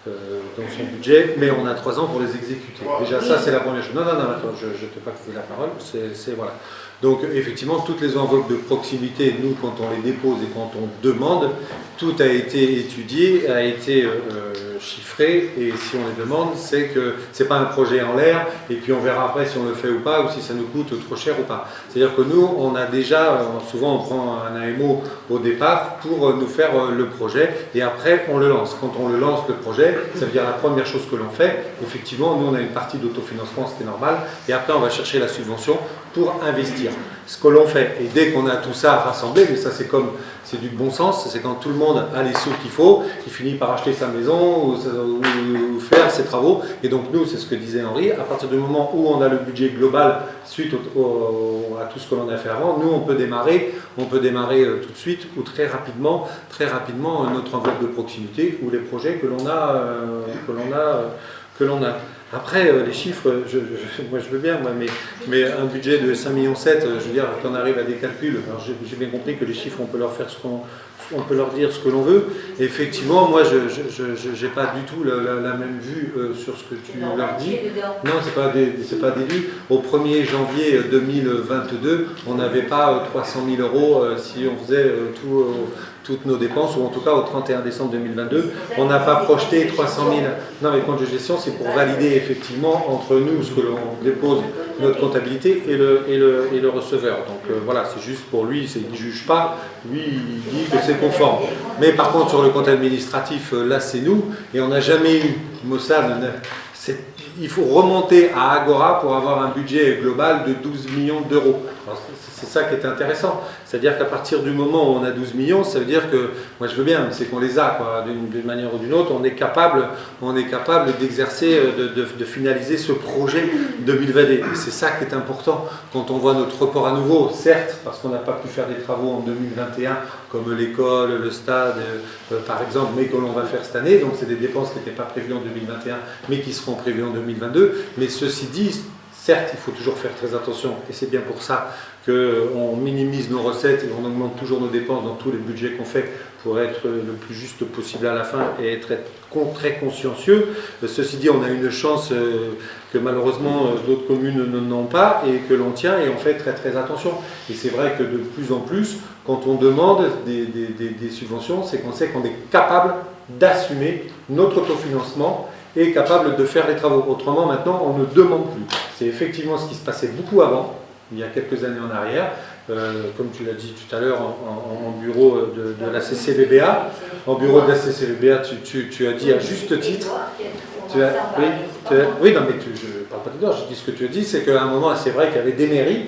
dans son budget, mais on a 3 ans pour les exécuter. Déjà ça c'est la première chose. Non, attends, je ne t'ai pas coupé la parole, c'est voilà. Donc effectivement, toutes les enveloppes de proximité, nous, quand on les dépose et quand on demande, tout a été étudié, a été chiffré, et si on les demande, c'est que c'est pas un projet en l'air, et puis on verra après si on le fait ou pas, ou si ça nous coûte trop cher ou pas. C'est-à-dire que nous, on a déjà, souvent on prend un AMO au départ pour nous faire le projet, et après on le lance. Quand on le lance, le projet, ça veut dire la première chose que l'on fait, effectivement, nous on a une partie d'autofinancement, ce qui est normal, et après on va chercher la subvention pour investir. Ce que l'on fait, et dès qu'on a tout ça rassemblé, mais ça c'est du bon sens, c'est quand tout le monde a les sous qu'il faut, il finit par acheter sa maison ou faire ses travaux. Et donc nous, c'est ce que disait Henri, à partir du moment où on a le budget global suite à tout ce que l'on a fait avant, nous on peut démarrer tout de suite ou très rapidement notre enveloppe de proximité ou les projets que l'on a. Après, les chiffres, moi je veux bien, mais un budget de 5,7 millions, je veux dire, quand on arrive à des calculs, alors j'ai bien compris que les chiffres, on peut leur faire on peut leur dire ce que l'on veut. Et effectivement, moi, je n'ai pas du tout la même vue sur ce que tu leur dis. Non, c'est pas des vues. Au 1er janvier 2022, on n'avait pas 300 000 euros si on faisait toutes nos dépenses, ou en tout cas au 31 décembre 2022. On n'a pas projeté 300 000. Non, mais le compte de gestion, c'est pour valider effectivement entre nous ce que l'on dépose, notre comptabilité et le receveur. Donc voilà, c'est juste pour lui, il ne juge pas, lui il dit que c'est conforme. Mais par contre, sur le compte administratif, là c'est nous, et on n'a jamais eu, Mossad, il faut remonter à Agora pour avoir un budget global de 12 millions d'euros. C'est ça qui est intéressant. C'est-à-dire qu'à partir du moment où on a 12 millions, ça veut dire que, moi je veux bien, mais c'est qu'on les a, d'une manière ou d'une autre, on est capable d'exercer, de finaliser ce projet 2022. Et c'est ça qui est important quand on voit notre report à nouveau, certes, parce qu'on n'a pas pu faire des travaux en 2021, comme l'école, le stade, par exemple, mais que l'on va faire cette année. Donc c'est des dépenses qui n'étaient pas prévues en 2021, mais qui seront prévues en 2022. Mais ceci dit, certes, il faut toujours faire très attention, et c'est bien pour ça qu'on minimise nos recettes et on augmente toujours nos dépenses dans tous les budgets qu'on fait pour être le plus juste possible à la fin et être très consciencieux. Ceci dit, on a une chance que malheureusement d'autres communes n'ont pas et que l'on tient, et on fait très très attention. Et c'est vrai que de plus en plus, quand on demande des subventions, c'est qu'on sait qu'on est capable d'assumer notre autofinancement et capable de faire les travaux. Autrement, maintenant, on ne demande plus. C'est effectivement ce qui se passait beaucoup avant, il y a quelques années en arrière, comme tu l'as dit tout à l'heure, en bureau de la CCVBA. En bureau de la CCVBA, tu as dit à juste titre. Oui, non, mais je ne parle pas de toi, je dis ce que tu as dit, c'est qu'à un moment, c'est vrai qu'il y avait des mairies.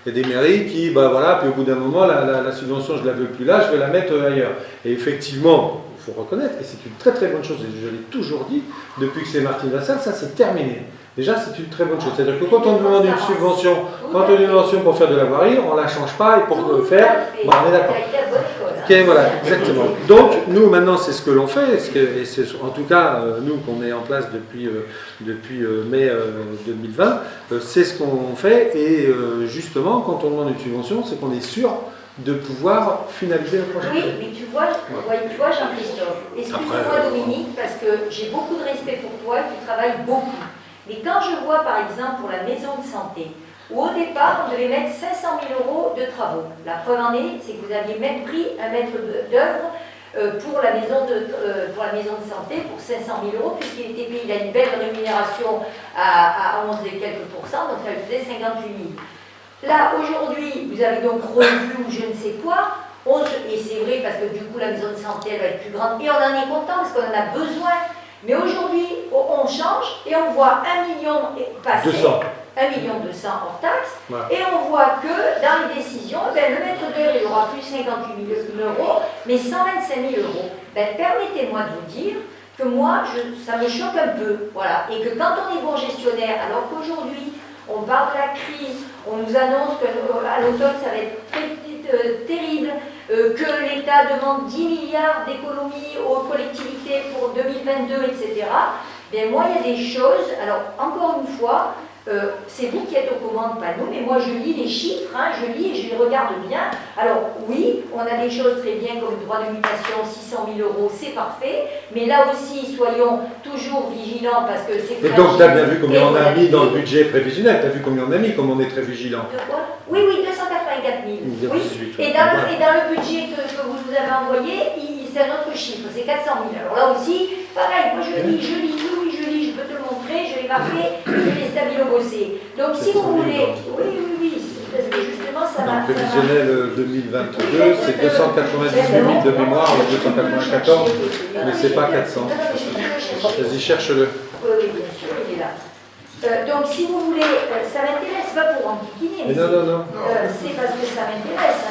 Il y a des mairies qui, voilà, puis au bout d'un moment, la subvention, je ne la veux plus là, je vais la mettre ailleurs. Et effectivement, il faut reconnaître, et c'est une très très bonne chose, et je l'ai toujours dit, depuis que c'est Martine Vassal, ça c'est terminé. Déjà, c'est une très bonne chose. C'est-à-dire que quand on demande une subvention, pour faire de la voirie, on ne la change pas, et pour le faire, on est d'accord. Okay, voilà, exactement. Donc, nous, maintenant, c'est ce que l'on fait, et c'est en tout cas, nous, qu'on est en place depuis mai 2020, c'est ce qu'on fait, et justement, quand on demande une subvention, c'est qu'on est sûr de pouvoir finaliser le projet. Oui, mais tu vois Jean-Christophe, excuse-moi Dominique, parce que j'ai beaucoup de respect pour toi, tu travailles beaucoup. Mais quand je vois par exemple pour la maison de santé, où au départ on devait mettre 500 000 euros de travaux. La preuve en est, c'est que vous aviez même pris un maître d'œuvre pour la maison de santé pour 500 000 euros, puisqu'il était payé, il a une belle rémunération à 11 et quelques pourcents, donc ça lui faisait 58 000. Là, aujourd'hui, vous avez donc revu ou je ne sais quoi, et c'est vrai parce que du coup la maison de santé elle va être plus grande, et on en est content parce qu'on en a besoin. Mais aujourd'hui, on change et on voit 1 million passer, 1,2 million hors taxe, ouais. Et on voit que dans les décisions, le maître d'œuvre il aura plus 58 000 euros, mais 125 000 euros. Permettez-moi de vous dire que moi, ça me choque un peu. Voilà. Et que quand on est bon gestionnaire, alors qu'aujourd'hui, on parle de la crise, on nous annonce qu'à l'automne, ça va être terrible, que l'État demande 10 milliards d'économies aux collectivités pour 2022, etc. Bien, moi, il y a des choses, alors encore une fois, c'est vous qui êtes aux commandes, pas nous, mais moi je lis les chiffres, je lis et je les regarde bien. Alors oui, on a des choses très bien comme le droit de mutation, 600 000 euros, c'est parfait, mais là aussi, soyons toujours vigilants parce que c'est fragile. Et donc, tu as bien vu combien on a mis dans le budget prévisionnel, tu as vu combien on a mis, comme on est très vigilant. De quoi ? Oui, 284 000. Oui. Et dans le budget que vous nous avez envoyé, c'est un autre chiffre, c'est 400 000. Alors là aussi, pareil, moi je lis, je peux te le montrer, je l'ai marqué, je l'ai stabilo bossé. Donc si vous voulez, oui, parce que justement ça va... Le prévisionnel 2022, c'est 298 000 de mémoire, 294, mais c'est pas 400. Vas-y, cherche-le. Oui, bien sûr, il est là. Donc si vous voulez, ça m'intéresse, pas pour enquiquiner, mais non. C'est parce que ça m'intéresse,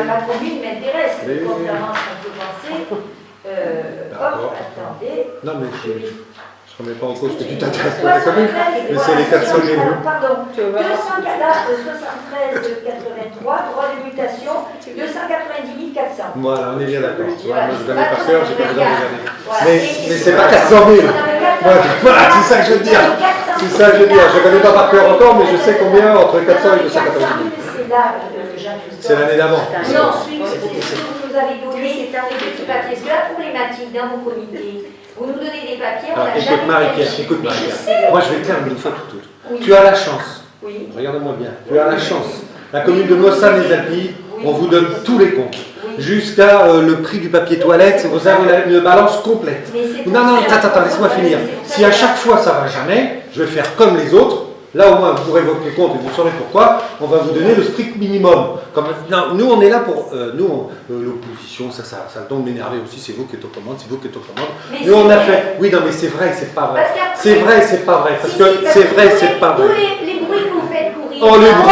la commune m'intéresse, contrairement à ce qu'on peut penser. Attendez. Non, mais je ne remets pas en cause que tu t'intéresses pas à la commune, mais c'est les 400 000 euros. Pardon, 273,83, droit de mutation, 290 400. Voilà, on est bien d'accord. Moi, je l'avais par cœur, j'ai pas besoin de regarder. Mais c'est pas 400 000. Voilà, c'est ça que je veux dire. C'est ça que je veux dire. Je ne connais pas par cœur encore, mais je sais combien entre 400 et 290 000. C'est là, C'est l'année d'avant. Non, c'est ce que vous nous avez donné, c'est un petit papier. C'est la problématique dans vos comités. Vous nous donnez des papiers, on n'a Écoute jamais Marie-Pierre, vérifié. écoute Mais je Marie-Pierre. sais. Moi je vais te dire une fois pour toutes. Oui. Tu as la chance, Oui. regarde-moi bien, tu as la chance. La commune de Mossane-les-Alpilles, on vous donne tous les comptes. Jusqu'à le prix du papier toilette, vous avez une balance complète. Mais c'est Non, pour non, ça. attends, laisse-moi finir. Si à chaque fois ça va jamais, je vais faire comme les autres. Là au moins vous pourrez votre compte et vous saurez pourquoi. On va vous donner le strict minimum. Comme, non, nous on est là pour l'opposition, ça tombe m'énerver aussi. C'est vous qui êtes aux commandes, c'est vous qui êtes aux commandes. Mais Nous on a c'est fait. Oui non mais c'est vrai, c'est pas vrai. Parce qu'après- C'est vrai, c'est pas vrai. Parce Si, que si, parce c'est que vrai, tous c'est les- pas vrai. Tous les bruits que vous faites courir. Oh les bruits.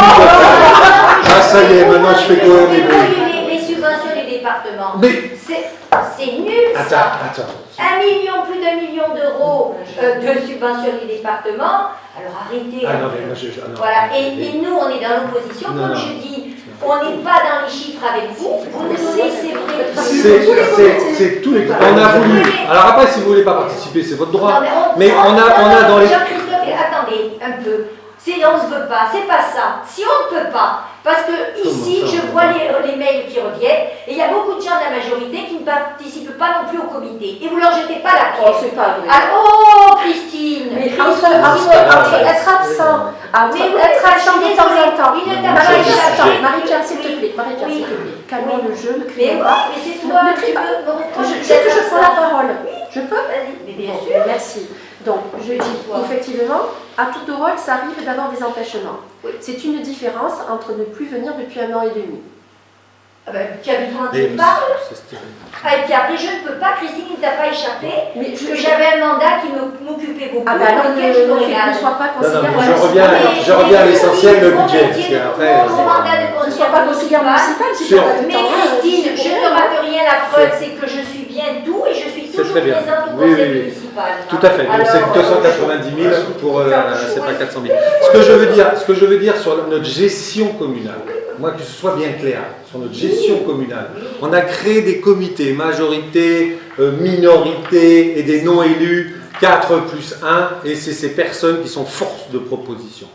Ah ça y est, maintenant je fais courir les bruits. Les subventions des départements. Mais C'est nul ça. attends. 1 million, plus d'1 million d'euros de subventions des départements. Alors arrêtez. Ah un non, peu. mais moi non. Voilà, et nous on est dans l'opposition, Non, comme non. je dis, on n'est pas dans les chiffres avec vous, vous nous donnez c'est vrai. C'est tous les. On a voulu. Alors après, si vous voulez pas participer, c'est votre droit. Non, Mais on a dans les. Jean-Christophe, attendez un peu. Si on ne veut pas, c'est pas ça. Si on ne peut pas, parce que ici, ça, je vois les mails qui reviennent, et il y a beaucoup de gens de la majorité qui ne participent pas non plus au comité. Et vous leur jetez pas la Oh, pierre. c'est pas vrai. Oh, Christine Mais Christine, entre être absent, être absent de temps en temps. Marie-Pierre, s'il te plaît, Marie-Pierre, s'il te plaît, calmons le jeu, ne Mais crions pas. mais c'est toi Ne qui crie pas. me reproche. Je prends la parole. Je peux? Vas-y, mais bien Bon, sûr. merci. Donc, je dis, effectivement, à tout rôle, ça arrive d'avoir des empêchements. C'est une différence entre ne plus venir depuis 1 an et demi. Ah ben, tu as besoin que je parle. Ah, et puis après, je ne peux pas, Christine, il ne t'a pas échappé, Mais que j'avais un mandat qui m'occupait beaucoup. Ah ben alors, auquel je ne regarde. sois pas considéré Non, municipal. je reviens à l'essentiel, le budget. Parce qu'après, Mon mandat de Ne conseiller sois pas considéré municipal si tu Sur- n'as pas de Mais temps. Christine, je ne rate rien, la preuve, c'est que je suis bien tout et je suis C'est toujours très bien. présente au Oui, conseil oui, oui. municipal. Tout à fait. Donc c'est 290 000 pour c'est pas 400 000. Ce que je veux dire sur notre gestion communale, moi que ce soit bien clair, sur notre gestion communale, on a créé des comités, majorité, minorité et des non-élus, 4 plus 1, et c'est ces personnes qui sont force de proposition.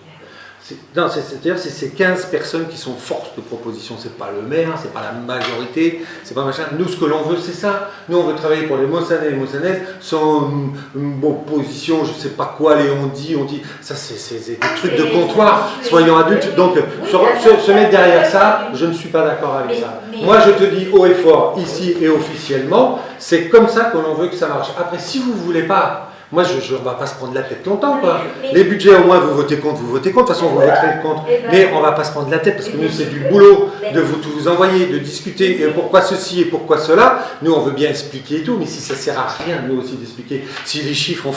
C'est-à-dire c'est ces 15 personnes qui sont force de proposition. C'est pas le maire, c'est pas la majorité, c'est pas machin. Nous, ce que l'on veut, c'est ça. Nous, on veut travailler pour les Mossanais et les Mossanaises sans une opposition, je sais pas quoi, les on dit. Ça, c'est des trucs de comptoir. Soyons adultes. Donc, se mettre derrière ça, je ne suis pas d'accord avec ça. Moi, je te dis haut et fort, ici et officiellement, c'est comme ça que l'on veut que ça marche. Après, si vous voulez pas, moi, on ne va pas se prendre la tête longtemps, quoi. Les budgets, au moins, vous votez contre, vous votez contre. De toute façon, vous voterez contre. Mais on ne va pas se prendre la tête, parce que nous, c'est du boulot de vous envoyer, de discuter, et pourquoi ceci et pourquoi cela. Nous, on veut bien expliquer et tout, mais si ça ne sert à rien, nous aussi, d'expliquer, si les chiffres,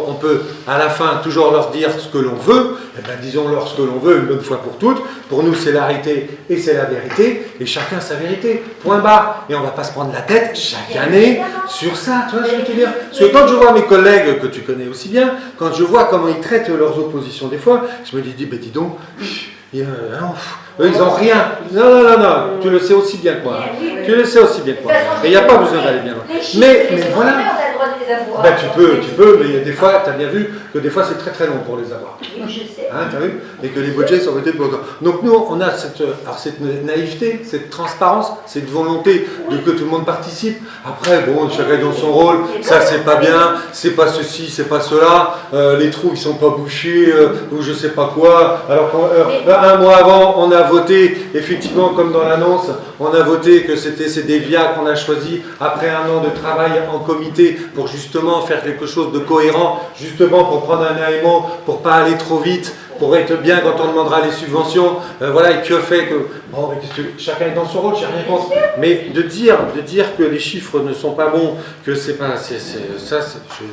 on peut, à la fin, toujours leur dire ce que l'on veut, eh bien, disons-leur ce que l'on veut, une bonne fois pour toutes. Pour nous, c'est l'arité et c'est la vérité, et chacun sa vérité. Point barre. Et on ne va pas se prendre la tête, chaque année, sur ça. Tu vois ce que je veux te dire? Parce que quand je vois mes collègues, que tu connais aussi bien, quand je vois comment ils traitent leurs oppositions des fois, je me dis, dis donc, eux, ils n'ont rien. Non, tu le sais aussi bien que moi. Tu le sais aussi bien que moi. Et il n'y a pas besoin d'aller bien loin. Mais voilà. Ben, tu peux, mais il y a des fois, tu as bien vu que des fois c'est très très long pour les avoir. Oui, je sais. Hein, t'as vu? Et que les budgets sont votés pour longtemps. Donc nous, on a cette naïveté, cette transparence, cette volonté de que tout le monde participe. Après, bon, chacun dans son rôle, ça c'est pas bien, c'est pas ceci, c'est pas cela, les trous ils sont pas bouchés, ou je sais pas quoi. Alors qu'un mois avant, on a voté, effectivement, comme dans l'annonce, on a voté que c'est des VIA qu'on a choisi après 1 an de travail en comité pour justement faire quelque chose de cohérent, justement pour prendre un AMO, pour pas aller trop vite, pour être bien quand on demandera les subventions, voilà, et que fait que, bon, chacun est dans son rôle, j'ai rien contre, mais de dire que les chiffres ne sont pas bons, que c'est pas,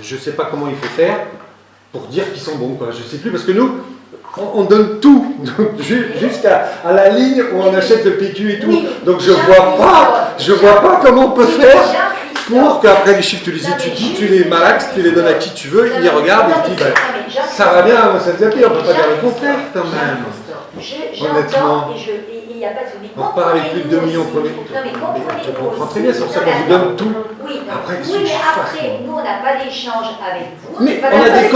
je sais pas comment il faut faire pour dire qu'ils sont bons, quoi, je sais plus, parce que nous, on donne tout, jusqu'à la ligne où on achète le PQ et tout, donc je vois pas comment on peut faire pour qu'après les chiffres tu les étudies, tu les malaxes, tu les donnes à qui tu veux, il les regarde et il dit, ça va bien, ça ne on ne peut pas dire le contraire quand même. Honnêtement. Et il n'y a pas de souci. On repart avec plus de 2 millions premiers. Tu comprends très bien, c'est pour ça qu'on vous donne tout. Oui, Ah Après, qu'est-ce Oui, que mais je fasse, après, moi nous, on n'a pas d'échange avec vous. Mais Pas on a des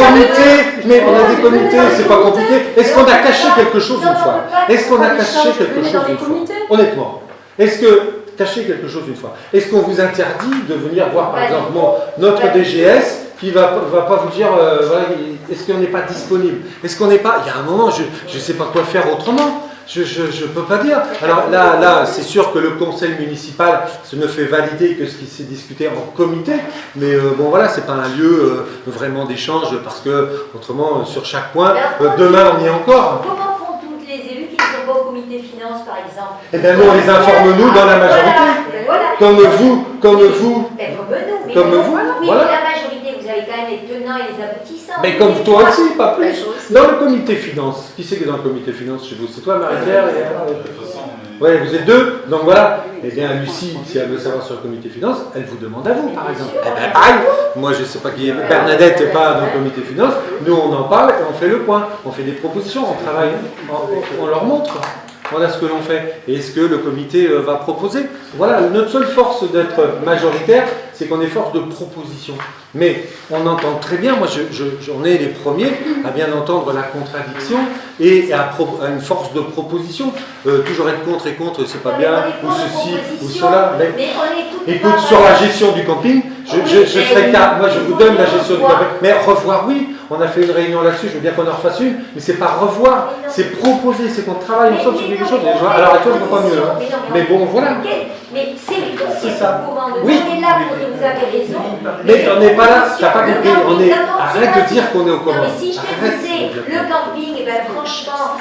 comités, c'est pas compliqué. Est-ce qu'on a caché quelque chose une fois? Est-ce qu'on a caché quelque chose une fois? Honnêtement, est-ce que cacher quelque chose une fois? Est-ce qu'on vous interdit de venir voir, par exemple, notre DGS qui va pas vous dire, voilà, est-ce qu'on n'est pas disponible? Est-ce qu'on n'est pas... Il y a un moment, je ne sais pas quoi faire autrement. Je ne peux pas dire. Alors là c'est sûr que le conseil municipal ne fait valider que ce qui s'est discuté en comité, mais bon voilà, c'est pas un lieu vraiment d'échange parce que autrement sur chaque point, demain on y est encore. Comment font toutes les élus qui ne sont pas au comité finance par exemple? Eh bien nous on les informe nous dans la majorité. Voilà. Comme vous. Comme nous. Comme vous. Oui, Voilà. mais la majorité, vous avez quand même les tenants et les aboutissants. Mais comme toi aussi, pas plus. Dans le comité finance, qui c'est qui est dans le comité finance chez vous? C'est toi, Marie-Pierre et... Oui, vous êtes deux, donc voilà. Eh bien, Lucie, si elle veut savoir sur le comité finance, elle vous demande à vous, par exemple. Eh bien, pareil, moi je ne sais pas qui est, Bernadette n'est pas dans le comité finance, nous on en parle et on fait le point, on fait des propositions, on travaille, on leur montre. Voilà ce que l'on fait. Et est-ce que le comité va proposer? Voilà, notre seule force d'être majoritaire, c'est qu'on est force de proposition. Mais on entend très bien, moi j'en ai les premiers à bien entendre la contradiction et à une force de proposition. Toujours être contre et contre, c'est pas bien, ou ceci, ou cela. Mais écoute, sur la gestion du camping, je serais capable, moi je vous donne la gestion du camping. Mais revoir, oui, on a fait une réunion là-dessus, je veux bien qu'on en refasse une, mais c'est pas revoir, c'est proposer, c'est qu'on travaille ensemble sur quelque chose. Alors, toi, je ne vois pas mieux. Hein. Mais bon, voilà. Mais c'est ça. Oui. On est là pour que vous avez raison. Mais on n'est pas là, tu n'as pas compris. Arrête de dire qu'on est au courant. Mais si je te disais, le camping, eh ben, franchement,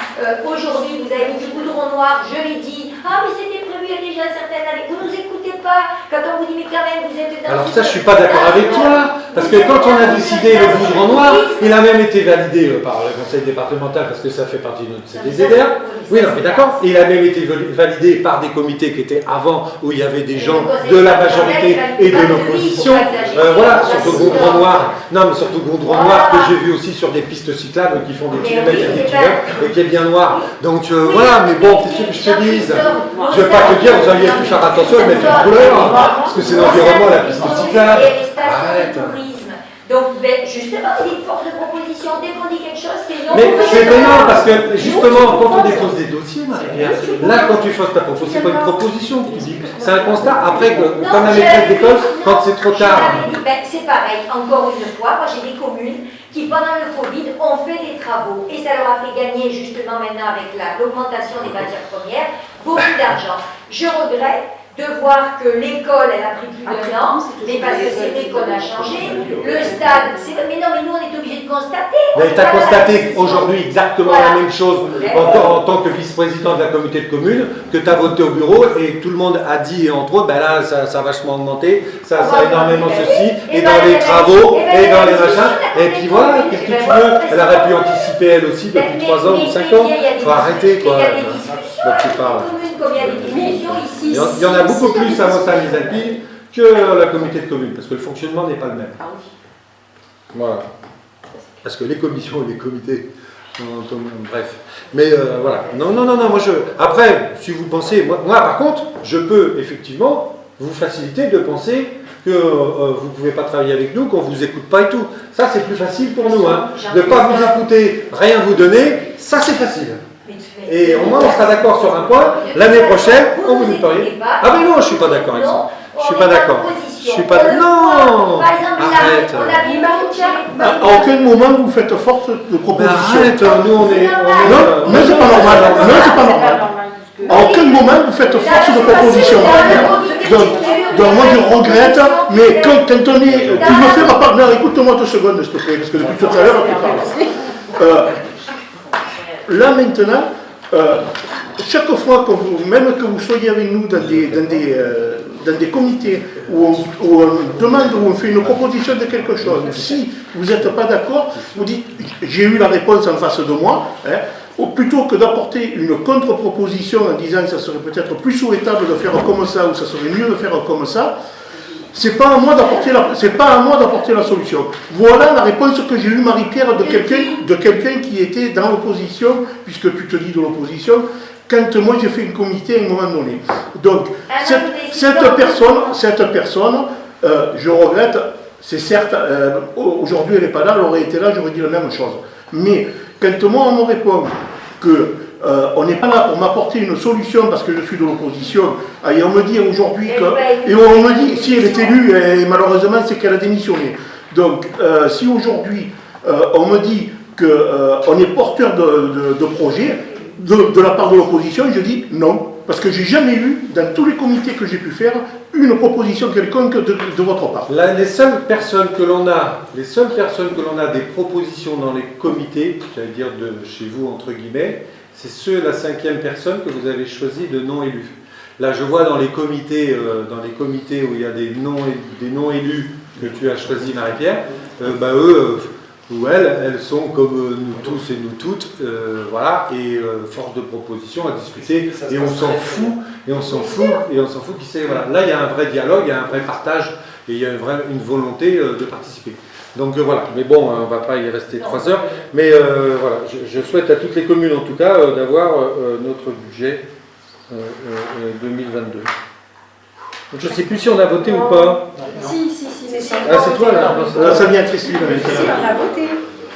aujourd'hui, vous avez mis du goudron noir, je l'ai dit, ah, mais c'était prévu il y a déjà certaines années. Vous ne nous écoutez pas. Quand on vous dit, mais quand même, vous êtes dans... Alors ça, je ne suis pas d'accord avec toi. Parce que quand on a décidé le goudron noir, il a même été validé par le conseil départemental, parce que ça fait partie de notre CDZR. Oui, non, mais d'accord. Il a même été validé par des comités qui étaient avant, où il y avait des gens de la majorité et de l'opposition. Voilà, surtout goudron noir. Non, mais surtout goudron noir que j'ai vu aussi sur des pistes cyclables qui font des kilomètres et des kilomètres et qui est bien noir. Donc voilà, mais bon, qu'est-ce que je te dise? Je ne vais pas te dire, vous auriez pu faire attention et mettre une couleur, parce que c'est l'environnement, la piste cyclable. Arrête. Donc, justement, il y a une force de proposition. Dès qu'on dit quelque chose, c'est non. Mais c'est non, parce que justement, quand on dépose des dossiers, Marie-Pierre, là, quand tu fasses ta proposition, c'est pas une proposition que tu dis. C'est un constat. Après, comme la maîtresse d'école, quand c'est trop tard. C'est pareil. Encore une fois, moi, j'ai des communes qui, pendant le Covid, ont fait des travaux. Et ça leur a fait gagner, justement, maintenant, avec l'augmentation des matières premières, beaucoup d'argent. Je regrette de voir que l'école, elle a pris plus d'un an, mais parce que c'est vrai qu'on a changé. Le stade, mais non, mais nous, on est obligés de constater. Mais tu as constaté aujourd'hui exactement la même chose en tant que vice-président de la communauté de communes, que tu as voté au bureau et tout le monde a dit, entre autres, ben là, ça a vachement augmenté, ça a énormément ceci, et dans les travaux, et dans les machins. Et puis voilà, qu'est-ce que tu veux? Elle aurait pu anticiper elle aussi depuis 3 ans ou 5 ans. Il faut arrêter, quoi. Donc, tu parles. Il y en a beaucoup plus à Mossin-les-Alpilles que la communauté de communes, parce que le fonctionnement n'est pas le même. Voilà. Parce que les commissions et les comités, bref. Mais voilà. Non, moi après, si vous pensez, moi par contre, je peux effectivement vous faciliter de penser que vous ne pouvez pas travailler avec nous, qu'on ne vous écoute pas et tout. Ça, c'est plus facile pour nous. Hein. De ne pas vous écouter, rien vous donner, ça c'est facile. Et au moins on sera d'accord sur un point, l'année prochaine, on vous nettoie. Ah mais non, je ne suis pas d'accord avec ça. Je ne suis pas d'accord. Je suis pas d'accord. Non. Arrête. À aucun moment vous faites force de proposition. Arrête, nous on est... Non, mais c'est pas normal. Non, c'est pas normal. À aucun moment vous faites force de proposition. Donc moi je regrette, mais quand on est... Tu me fais ma part... Non, écoute-moi 2 secondes s'il te plaît, parce que depuis tout à l'heure tu parles. Là maintenant, chaque fois que même que vous soyez avec nous dans des comités où on demande, où on fait une proposition de quelque chose, si vous n'êtes pas d'accord, vous dites j'ai eu la réponse en face de moi, hein, ou plutôt que d'apporter une contre-proposition en disant que ça serait peut-être plus souhaitable de faire comme ça ou ça serait mieux de faire comme ça. C'est pas à moi d'apporter la solution. Voilà la réponse que j'ai eue, Marie-Pierre, de quelqu'un qui était dans l'opposition, puisque tu te dis de l'opposition, quand moi j'ai fait un comité à un moment donné. Donc, cette personne je regrette, c'est certes, aujourd'hui elle n'est pas là, elle aurait été là, j'aurais dit la même chose. Mais quand moi on me répond que on n'est pas là pour m'apporter une solution parce que je suis de l'opposition, et on me dit aujourd'hui que... Et on me dit, si elle est élue, et malheureusement c'est qu'elle a démissionné. Donc si aujourd'hui on me dit qu'on est porteur de projets de la part de l'opposition, je dis non. Parce que j'ai jamais eu, dans tous les comités que j'ai pu faire, une proposition quelconque de votre part. Là, les seules personnes que l'on a, des propositions dans les comités, j'allais dire de chez vous entre guillemets, c'est la 5e personne que vous avez choisi de non élus. Là, je vois dans les comités où il y a des non élus que tu as choisi, Marie-Pierre, eux ou elles sont comme nous tous et nous toutes, voilà, et force de proposition à discuter, et on s'en fout qui sait, voilà. Là il y a un vrai dialogue, il y a un vrai partage, et il y a une volonté de participer. Donc voilà, mais bon, on ne va pas y rester 3 heures, mais voilà, je souhaite à toutes les communes en tout cas d'avoir notre budget 2022. Je ne sais plus si on a voté ou pas. Si, mais ah, c'est toi là. Ça vient Christine. Si, on a voté.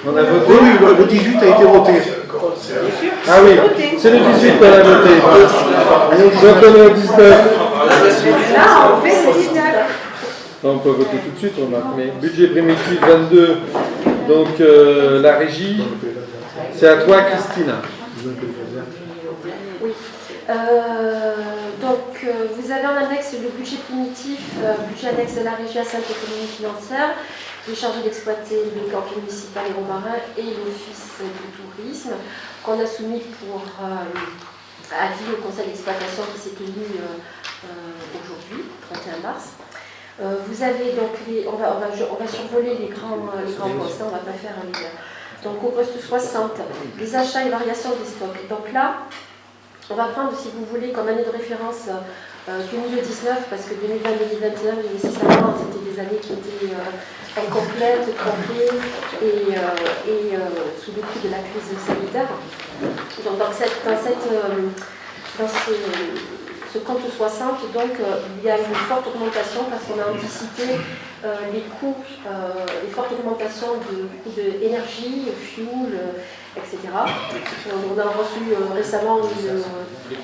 On a voté. Oui, le 18 a été voté. Ah oui, c'est le 18 qu'on a voté. Donc on est au 19. Là, on fait le 19. On peut voter tout de suite, remarque. Mais budget primitif 22, donc la régie, c'est à toi, Christine. Oui. Donc, vous avez en annexe le budget primitif, budget annexe de la régie à Sainte Économie Financière, qui est chargé d'exploiter le camping municipal et romarin et l'office du tourisme, qu'on a soumis pour avis au conseil d'exploitation qui s'est tenu aujourd'hui, 31 mars. Vous avez donc on va survoler les grands postes, on ne va pas faire un livre. Donc au poste 60, les achats et variations des stocks. Donc là, on va prendre, si vous voulez, comme année de référence 2019, parce que 2020-2021, nécessairement, c'était des années qui étaient incomplètes, tronquées et sous le coup de la crise sanitaire. Donc dans ce compte 60, donc, il y a une forte augmentation parce qu'on a anticipé les coûts, les fortes augmentations de coûts d'énergie, fuel, etc. On a reçu récemment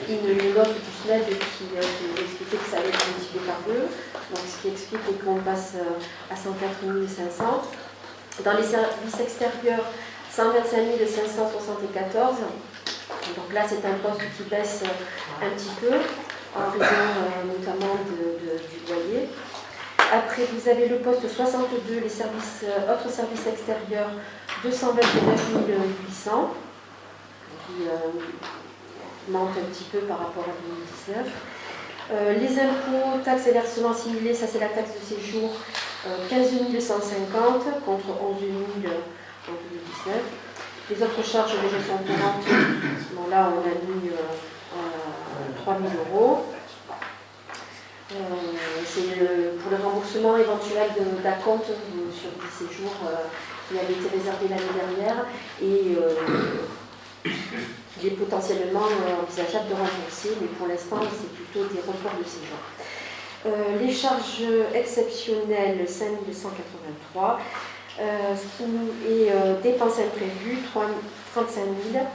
une note du SNED qui expliquait que ça allait être multiplié par 2, donc ce qui explique qu'on passe à 104 500. Dans les services extérieurs, 125 574. Donc là, c'est un poste qui baisse un petit peu, en raison notamment du loyer. Après, vous avez le poste 62, les services, autres services extérieurs, 229 800, qui manque un petit peu par rapport à 2019. Les impôts, taxes et versements assimilés, ça c'est la taxe de séjour, 15 150 contre 11 000 en 2019. Les autres charges de gestion courante, bon, là on a mis 3 000 €. C'est pour le remboursement éventuel d'acompte sur des séjours qui avait été réservé l'année dernière et il est potentiellement envisageable de rembourser, mais pour l'instant c'est plutôt des reports de séjour. Les charges exceptionnelles, 5 183. Et dépenses imprévues, 35 000,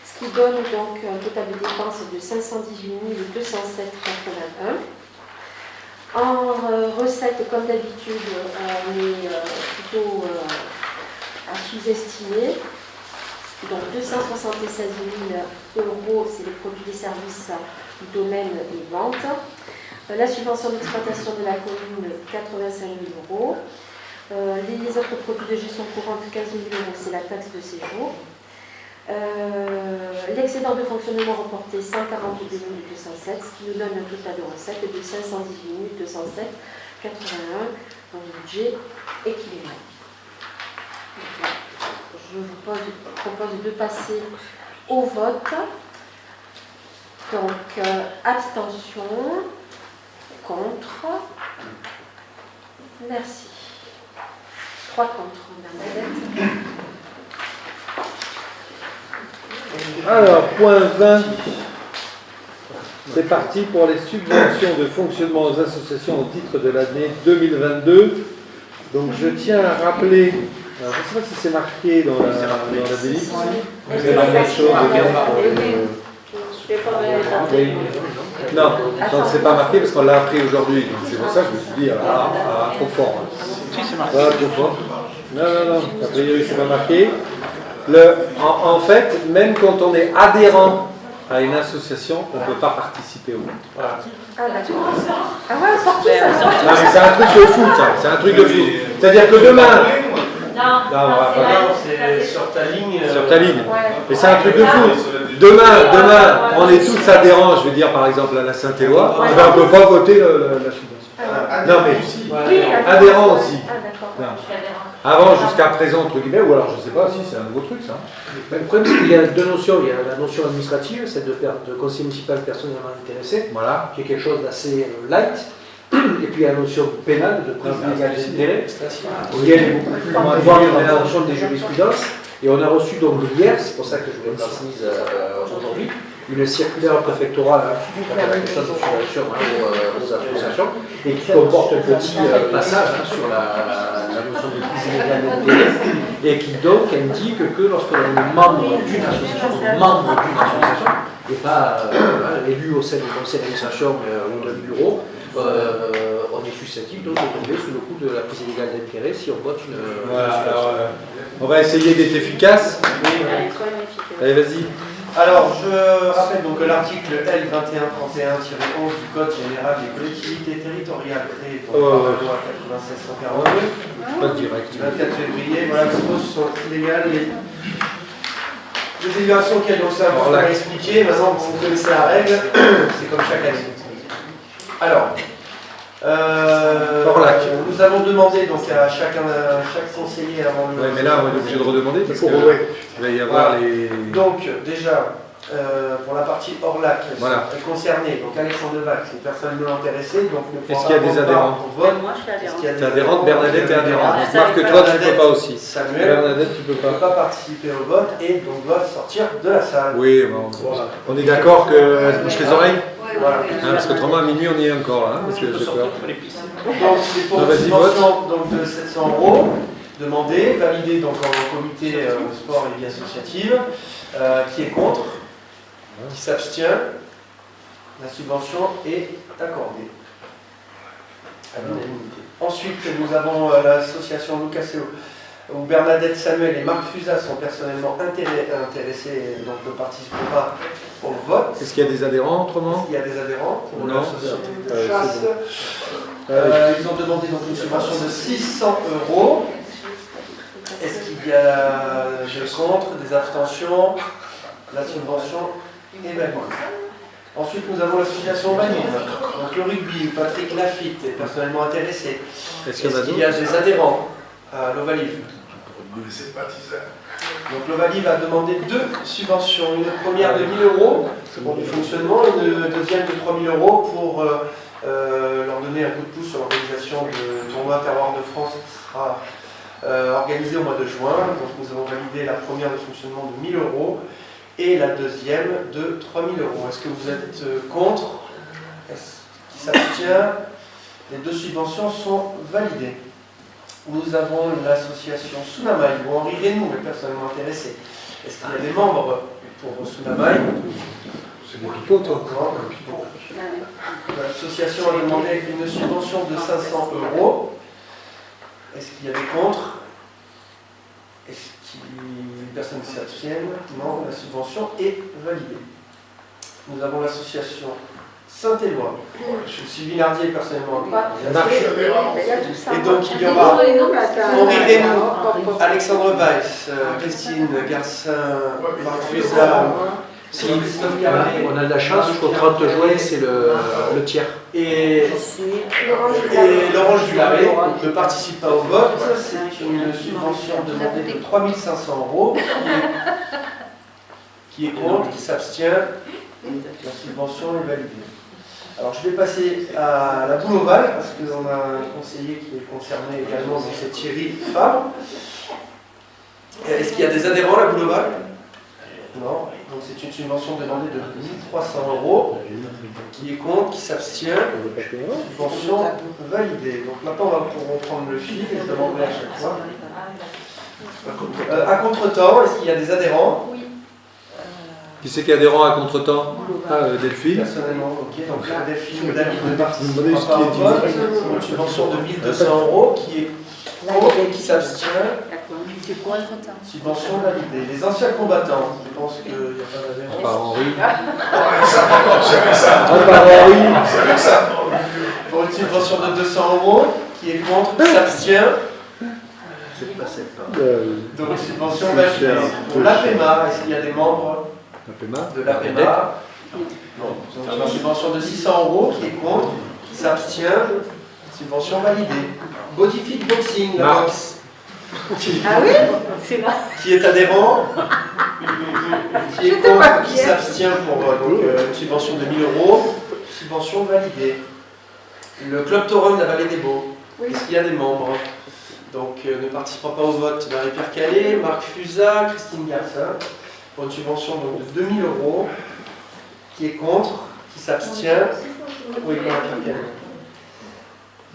ce qui donne donc un total de dépenses de 518 207,81. En recettes, comme d'habitude, on est plutôt à sous-estimer. Donc 276 000 €, c'est les produits des services du domaine et ventes. La subvention d'exploitation de la commune, 85 000 €. Les autres produits de gestion courante, 15 000 €, c'est la taxe de séjour. L'excédent de fonctionnement reporté, 142 207, ce qui nous donne un total de recettes de 518 207,81 dans le budget équilibré. Je vous propose de passer au vote. Donc, abstention, contre, merci. 3 contre, Bernadette. Alors, point 20. C'est parti pour les subventions de fonctionnement aux associations au titre de l'année 2022. Donc je tiens à rappeler, alors je ne sais pas si c'est marqué dans la BX, c'est la même chose. Non, c'est pas marqué parce qu'on l'a appris aujourd'hui. Donc c'est pour ça que je me suis dit, trop fort. Si, c'est marqué. Voilà, trop fort. Non, a priori c'est pas marqué. En fait, même quand on est adhérent à une association, on ne peut pas participer au vote. Voilà. Ah d'accord. Ah ouais, sorti ça. Non, mais c'est un truc de fou, ça. C'est un truc de fou. C'est-à-dire que demain. C'est sur ta ligne. Sur ta ligne. Mais c'est un truc de fou. Demain, on est tous adhérents, je veux dire par exemple à la Saint-Éloi, on ne peut pas voter la subvention. Non, mais adhérents aussi. Avant, jusqu'à présent, entre guillemets, ou alors je ne sais pas si c'est un nouveau truc ça. Le problème, c'est qu'il y a deux notions. Il y a la notion administrative, c'est de conseiller municipal personnellement intéressé, voilà, qui est quelque chose d'assez light. Et puis il y a la notion pénale, de prise illégale d'intérêt, qui est beaucoup plus pouvoir en fonction des jurisprudences. Et on a reçu donc hier, c'est pour ça que je vous l'ai transmise aujourd'hui, une circulaire préfectorale qui fait quelque chose de subvention aux associations et qui comporte un petit passage sur la notion de prise illégale d'intérêt et qui donc indique que lorsque l'on est membre d'une association, et pas élu au sein du conseil d'administration ou d'un bureau, on est susceptible donc de tomber sous le coup de la prise illégale d'intérêt si on vote une. Voilà, alors, on va essayer d'être efficace. Allez, vas-y. Alors, je rappelle donc que l'article L2131-11 du Code général des collectivités territoriales créé pour la loi 96-142 Pas direct. du 24 février, voilà, dispose sont illégales les délibérations qui ont ça, on l'a expliqué. Maintenant, vous connaissez la règle, c'est comme chaque année. Alors, nous avons demandé donc à chaque conseiller avant le. Oui, mais là, on est obligé de redemander parce qu'il va y avoir les. Donc, déjà, pour la partie hors lac, concernée, donc Alexandre Devac, c'est personnellement intéressé. Est-ce qu'il y a des adhérents? Moi, je suis adhérente. Tu es adhérente, Bernadette est adhérente. Marc, toi, tu ne peux pas aussi. Samuel, Bernadette, tu ne peux pas participer au vote et donc doit sortir de la salle. Oui, bon, on est d'accord qu'elle se bouche les oreilles? Voilà. Parce qu'autrement, à minuit, on y est encore là, parce que j'ai peur. Donc, c'est pour une subvention de 700 €, demandée, validée donc en comité sport et vie associative, qui est contre, qui s'abstient, la subvention est accordée à l'unanimité. Ensuite, nous avons l'association Lucaseo, où Bernadette Samuel et Marc Fusa sont personnellement intéressés, donc ne participeront pas au vote. Est-ce qu'il y a des adhérents autrement? Est-ce qu'il y a des adhérents pour non. la société de chasse? Ils ont demandé donc une subvention de 600 €. Est-ce qu'il y a des contre, des abstentions? La subvention est valide. Ensuite, nous avons l'association Vanille, donc le rugby, Patrick Lafitte est personnellement intéressé. Est-ce qu'il y a des adhérents à l'Ovalive? Donc l'Ovalive a demandé 2 subventions, une première de 1 000 € pour du fonctionnement et une deuxième de 3 000 € pour leur donner un coup de pouce sur l'organisation du tournoi Terroir de France qui sera organisé au mois de juin. Donc nous avons validé la première de fonctionnement de 1 000 € et la deuxième de 3 000 €. Est-ce que vous êtes contre? Est-ce qui s'abstient? Les 2 subventions sont validées. Nous avons l'association Sunamai, où Henri Rénou est personnellement intéressé. Est-ce qu'il y a des membres pour Sunamai? C'est des pipots, toi. L'association a demandé une subvention de 500 €. Est-ce qu'il y a des contre? Est-ce qu'une personne s'abstienne? Non, la subvention est validée. Nous avons l'association Saint-Éloi. Sylvie Nardier est personnellement intéressée. Et donc il y aura Henri Rénou, Alexandre Weiss, Christine Garcin, Marc Fusa, Christophe Carré. On a de la chance, jusqu'au 30 juin, c'est le tiers. Et Laurent Jularé ne participe pas au vote. C'est une subvention demandée de 3 500 € qui est contre, qui s'abstient. La subvention est validée. Alors je vais passer à la boule ovale, parce qu'on a un conseiller qui est concerné également, donc c'est Thierry Fabre. Est-ce qu'il y a des adhérents à la boule ovale? Non. Donc c'est une subvention demandée de 1300 €. Qui est contre, qui s'abstient. Subvention validée. Donc maintenant on va reprendre le fil et je demanderai à chaque fois. À contre-temps, est-ce qu'il y a des adhérents? Oui. Qui c'est qui est adhérent à contre-temps? Delphine. Personnellement, ok. Donc Delphine, David ne participe pas au vote. Une subvention de 1200 € qui est contre, qui s'abstient. C'est quoi le retard? Subvention validée. Les anciens combattants, je pense qu'il n'y a pas d'adhérents. Par Henri. Par Henri. Pour une subvention de 200 €, qui est contre, qui s'abstient. Donc subvention validée. Pour l'APEMA, est-ce qu'il y a des membres de l'APEMA? Non. Donc une subvention de 600 € qui est contre, qui s'abstient. Subvention validée. Bodyfit Boxing, la boxe. Ah oui? C'est là. Qui est adhérent, qui est contre, qui s'abstient pour une subvention de 1000 €, subvention validée. Le Club Tauron de la Vallée des Baux, est-ce qu'il y a des membres? Donc ne participant pas au vote, Marie-Pierre Calais, Marc Fusa, Christine Garcin, pour une subvention donc, de 2000 €, qui est contre, qui s'abstient. Oui, Marie-Pierre Calais.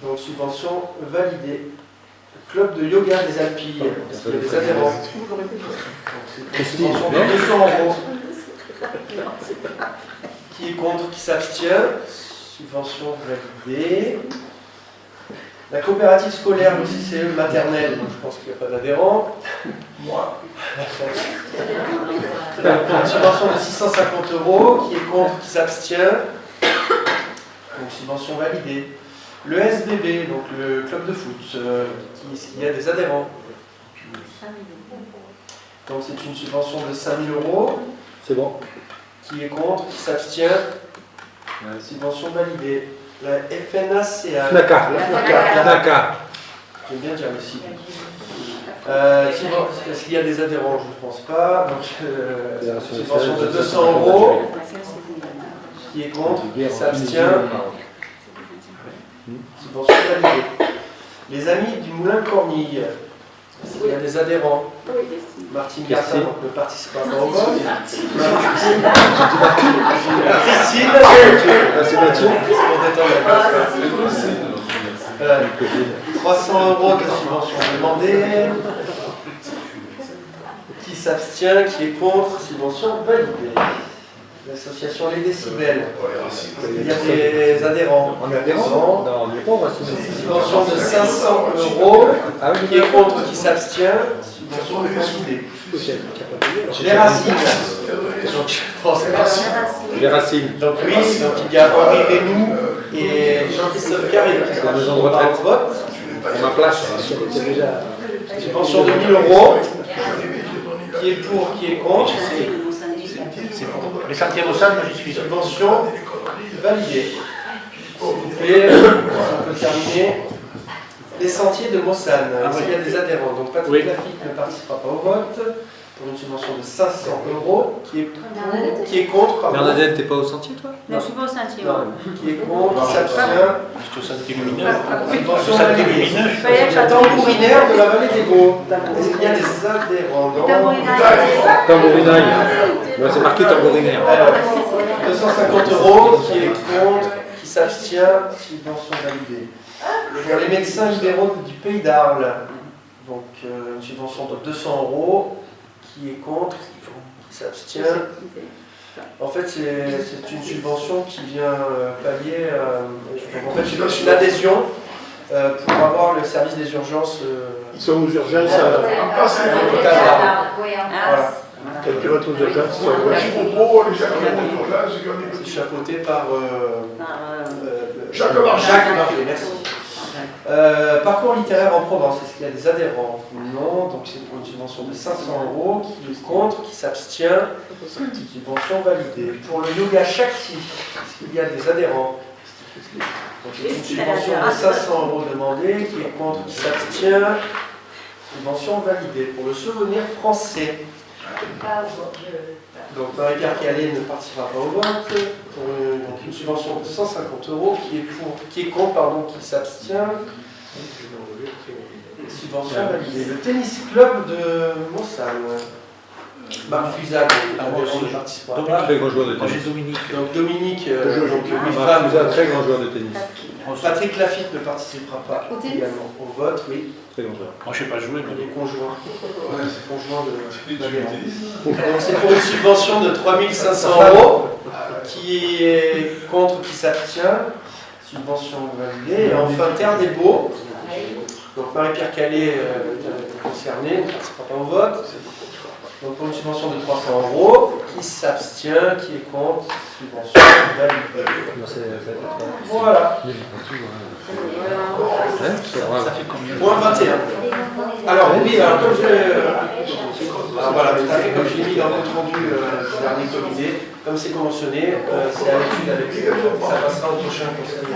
Donc subvention validée. Club de yoga des Alpilles, est-ce qu'il y a des adhérents? C'est une subvention de 200 €. Qui est contre, qui s'abstient? Subvention validée. La coopérative scolaire, le CCE maternelle, donc je pense qu'il n'y a pas d'adhérents. Moi. Une subvention de 650 €, qui est contre, qui s'abstient. Donc subvention validée. Le SBB, donc le club de foot, est-ce qu'il y a des adhérents? Donc c'est une subvention de 5000 €. C'est bon. Qui est contre, qui s'abstient. Subvention validée. La FNACA. FNACA. J'aime bien dire le site. Est-ce qu'il y a des adhérents? Je ne pense pas. Donc subvention de 200 €. Qui est contre, qui s'abstient. Subvention validée. Les amis du Moulin Cornille, est-ce qu'il y a des adhérents? Martine Garcin ne participe pas au vote. Christine, c'est Mathieu. 300 € de subvention demandée. Qui s'abstient, qui est contre, subvention validée. L'association Les Décibels. Il y a des adhérents. On est adhérents? Non, on n'est pas, on va subvention de 500 €. Qui est contre, qui s'abstient. Subvention validée. Les Racines. Donc, je pense que les Racines. Donc oui, donc il y a Henri Rénou et Jean-Christophe Carré qui sont maison de retraite. au vote. On a place. Subvention de 1000 €. Qui est pour, qui est contre. C'est pour les sentiers Mossane, moi j'y suis. Subvention validée. Et on peut terminer. Les sentiers de Mossane. Il y a des adhérents. Donc Patrick Lafitte ne participera pas au vote. Pour une subvention de 500 €, qui est contre. Pardon. Bernadette, t'es pas au sentier toi? Non, je suis pas au sentier. Qui est contre, qui s'abstient. Je suis au sentier lumineux. Subvention validée. Tambourinaire de la Vallée des Baux. Est-ce qu'il y a des adhérents? Tambourinaille. C'est marqué tambourinaire. 250 €, qui est contre, qui s'abstient. Subvention validée. Pour les médecins libéraux du Pays d'Arles, donc une subvention de 200 €. Qui est contre, qui s'abstient. En fait, c'est une subvention qui vient pallier. En fait, c'est une adhésion pour avoir le service des urgences. Ils sont aux urgences en place. Voilà. Quelqu'un va aux urgences, ils sont aux urgences. C'est chapeauté par Jacques Marché, merci. Parcours littéraire en Provence, est-ce qu'il y a des adhérents? Non, donc c'est pour une subvention de 500 €, qui est contre, qui s'abstient, subvention validée. Pour le yoga Shakti, est-ce qu'il y a des adhérents? Donc c'est une subvention de 500 € demandée, qui est contre, qui s'abstient, subvention validée. Pour le souvenir français, donc Marie-Pierre Calais ne participera pas au vote. Pour une subvention de 150 €, qui est contre, qui s'abstient. Subvention validée. Le tennis club de Mossane. Marc Fusac, ne participera pas. Très grand joueur de Moi, j'ai tennis. Dominique. Donc Dominique, donc Marc Fusac, très grand joueur de tennis. Patrick Lafitte ne participera pas Au tennis également au vote, oui. Très grand joueur. Moi, je ne sais pas jouer, mais Il est conjoint. C'est conjoint de Du d'adhérents. tennis. Donc c'est pour une subvention de 3500 €. Qui est contre, qui s'abstient. Subvention validée. Et enfin, Terre des Baux. Donc Marie-Pierre Calais est concernée, ne participera pas au vote. Donc pour une subvention de 300 €. Qui s'abstient, qui est contre, subvention validée. Voilà. ça fait combien? Point 21. Alors oui, alors comme voilà, tout à fait comme je l'ai mis dans le compte rendu du dernier comité, comme c'est conventionné, c'est à l'étude avec ça passera au prochain conseil.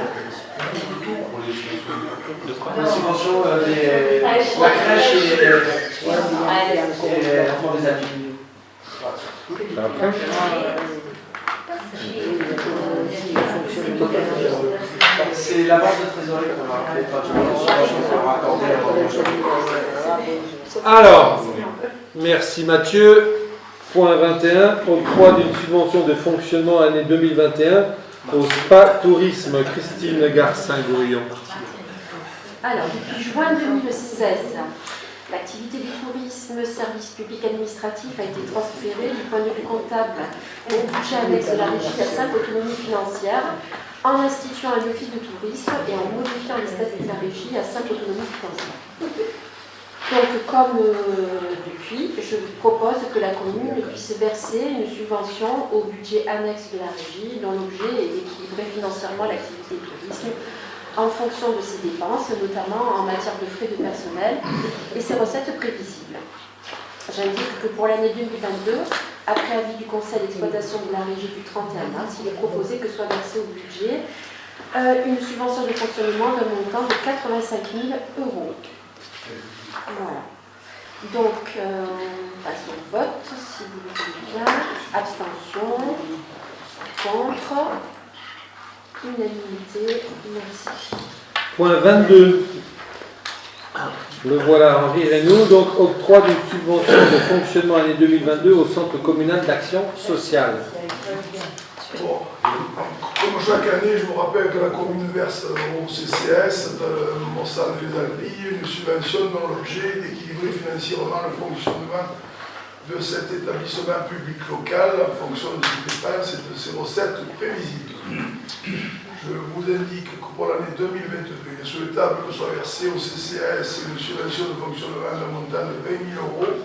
La subvention de la crèche et l'enfant des adultes. C'est l'avance de trésorerie qu'on a fait, enfin, la subvention qu'on a accordée à Alors, merci Mathieu. Point 21, octroi d'une subvention de fonctionnement année 2021 au Spa Tourisme. Christine Garcin-Gourillon. Alors, depuis juin 2016, l'activité du tourisme, service public administratif, a été transférée du point de vue comptable au budget annexe de la régie à simple autonomie financière, en instituant un office de tourisme et en modifiant les statuts de la régie à simple autonomie financière. Donc, comme depuis, je vous propose que la commune puisse verser une subvention au budget annexe de la régie, dont l'objet est d'équilibrer financièrement l'activité du tourisme en fonction de ses dépenses, notamment en matière de frais de personnel et ses recettes prévisibles. J'indique que pour l'année 2022, après avis du conseil d'exploitation de la régie du 31 mars, il est proposé que soit versé au budget une subvention de fonctionnement d'un montant de 85 000 €. Voilà. Donc, passons au vote, si vous le voulez bien. Abstention, contre, unanimité, merci. Point 22. Le voilà, Henri Reynaud. Donc, octroi d'une subvention de fonctionnement année 2022 au Centre communal d'action sociale. Bon, comme chaque année, je vous rappelle que la commune verse au CCS de Mossal-Fézalbi une subvention dont l'objet est d'équilibrer financièrement le fonctionnement de cet établissement public local en fonction de ses dépenses et de ses recettes prévisibles. Je vous indique que pour l'année 2022, il est souhaitable que soit versée au CCAS une subvention de fonctionnement d'un montant de 20 000 €.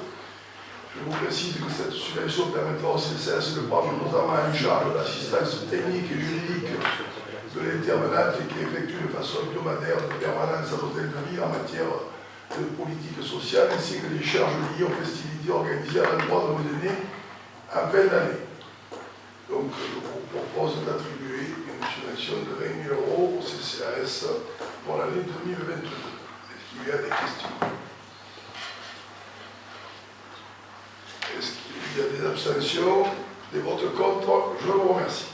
Je vous précise que cette subvention permettra au CCAS de prendre notamment en charge l'assistance technique et juridique de l'intervenante qui effectue de façon hebdomadaire de permanence à l'hôtel de ville en matière de politique sociale, ainsi que les charges liées aux festivités organisées à l'endroit de nos aînés en fin d'année. Donc, je vous propose d'attribuer une subvention de 20 000 € au CCAS pour l'année 2022. Est-ce qu'il y a des questions? Est-ce qu'il y a des abstentions? Des votes contre? Je vous remercie.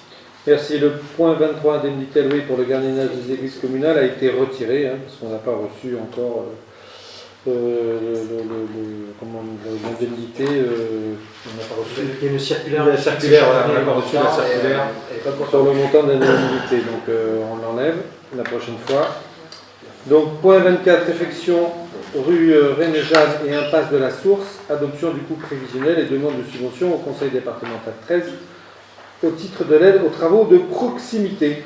Merci. Le point 23, indemnité allouée pour le gardiennage des églises communales, a été retiré, parce qu'on n'a pas reçu encore l'indemnité. On n'a pas reçu. Il y a une circulaire. La circulaire, voilà, on n'a pas reçu la circulaire sur le montant de l'indemnité. Donc on l'enlève la prochaine fois. Donc point 24, réfection rue René-Jeanne et impasse de la Source, adoption du coût prévisionnel et demande de subvention au conseil départemental 13 au titre de l'aide aux travaux de proximité.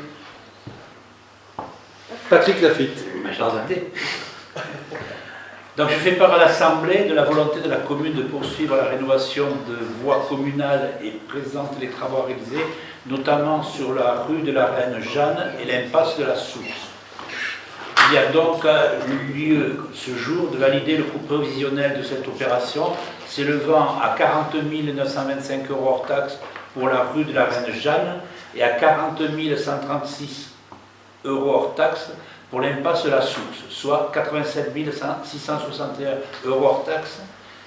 Patrick Lafitte. Donc je fais part à l'Assemblée de la volonté de la commune de poursuivre la rénovation de voies communales et présente les travaux à réaliser, notamment sur la rue de la Reine Jeanne et l'impasse de la Source. Il y a donc lieu ce jour de valider le coût prévisionnel de cette opération, s'élevant à 40 925 € hors taxe pour la rue de la Reine Jeanne et à 40 136 € hors taxe pour l'impasse de la Source, soit 87 661 € hors taxe,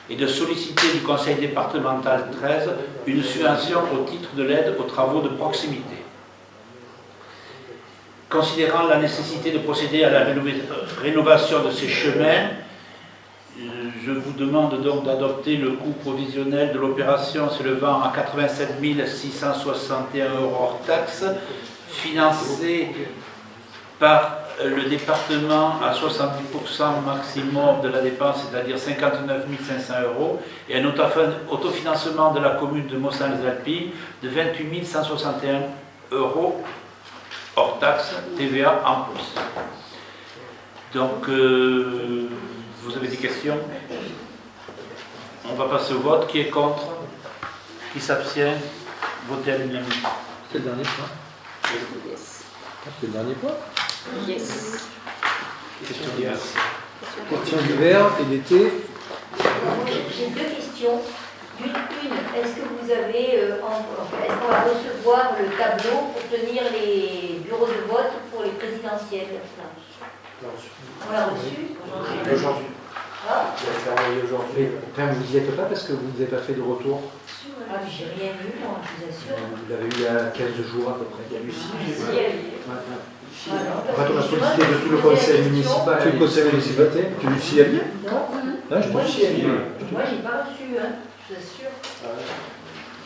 et de solliciter du conseil départemental 13 une subvention au titre de l'aide aux travaux de proximité. Considérant la nécessité de procéder à la rénovation de ces chemins Je vous demande donc d'adopter le coût provisionnel de l'opération s'élevant à 87 661 € hors taxe, financé par le département à 70% maximum de la dépense, c'est-à-dire 59 500 €, et un autofinancement de la commune de Mossans-les-Alpilles de 28 161 € hors taxe, TVA en plus. Donc, vous avez des questions? On va passer au vote. Qui est contre? Qui s'abstient? Votez à l'unanimité. C'est le dernier point. Yes. C'est le dernier point. Yes. Question d'hier. Question d'hiver et d'été. J'ai deux questions. Une, est-ce que vous avez, est-ce qu'on va recevoir le tableau pour tenir les bureaux de vote pour les présidentielles? On l'a reçu Aujourd'hui. Ah, Vous l'avez envoyé aujourd'hui. Enfin, vous n'y êtes pas parce que vous n'avez pas fait de retour. ah mais j'ai rien vu, moi, je vous assure. Vous l'avez eu il y a 15 jours à peu près. Il y a Lucie. Si, elle y est. En fait, on a sollicité de tout le conseil municipal. Tu le conseil municipal, tu lui signes bien? Non, Non, je te moi, le signe. moi j'ai pas reçu, hein, je vous assure.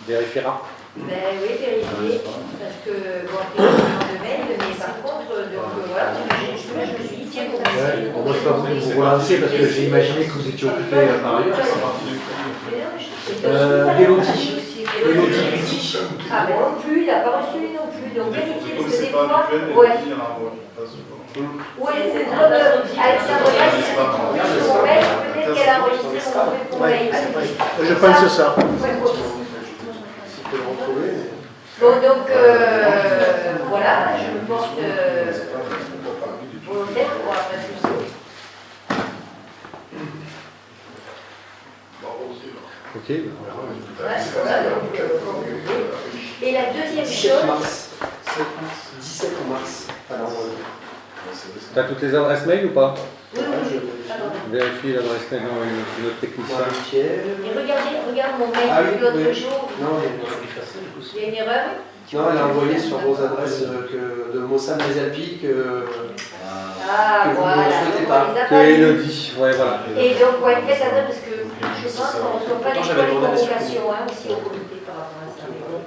Vérifiera. Ben oui, vérifier, parce que bon, après, de mail, mais par contre, donc voilà, je me suis dit, tiens, pour Ouais, moi, je ne peux pas vous relancer parce que j'ai imaginé que vous étiez occupé par ailleurs. Élodie. Élodie Buty. Ah ben non plus, il n'a pas reçu non plus, donc vérifiez, parce que des fois, ouais. Oui, c'est comme Alexandre Valle, qui a trouvé sur mon mail, peut-être qu'elle a enregistré mon mail. Je pense ça. Ouais, bon, donc, voilà, je me porte volontaire pour avoir un souci. Ok. Ouais, voilà, donc, et la deuxième 17 chose, mars. 17 mars. Alors, Tu as toutes les adresses mail ou pas? oui, oui, pardon. Vérifie l'adresse mail de notre technicien. Et regarde mon mail Ah oui, de l'autre oui. jour, non, il y a une erreur. non, elle a envoyé sur vos adresses de Mossans-les-Alpilles que Ah, que vous ne voilà, souhaitez donc pas. on les a Que pas eu. Elodie, ouais, voilà. Et donc, ouais, faites attention parce que je pense qu'on ne reçoit pas Non, des j'avais fois les demandé sur convocations hein, aussi au comité par rapport à ça. Mais bon.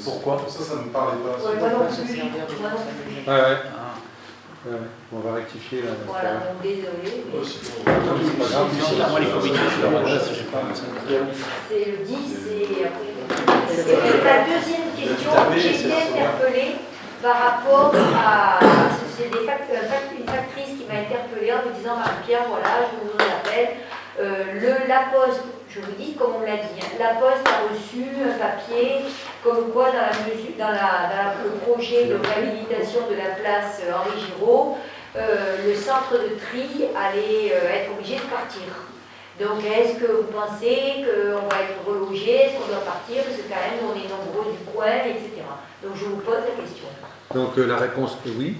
Pourquoi? Ça ne me parlait pas. Ouais, moi non plus. Moi non plus. Ouais, ouais. Ouais, on va rectifier là. Voilà, donc désolé. Mais C'est pas grave. Moi, les comités, je leur adresse, je sais pas. c'est le 10 et après. C'est la deuxième question. J'ai été interpellée par rapport à. C'est une factrice qui m'a interpellée en me disant Marie-Pierre, voilà, je vous appelle. La Poste, je vous dis comme on me l'a dit, hein, la Poste a reçu un papier comme quoi dans le projet de réhabilitation de la place Henri Giraud, le centre de tri allait être obligé de partir. Donc est-ce que vous pensez qu'on va être relogé, est-ce qu'on doit partir, parce que quand même on est nombreux du coin, etc. Donc je vous pose la question. Donc la réponse est oui.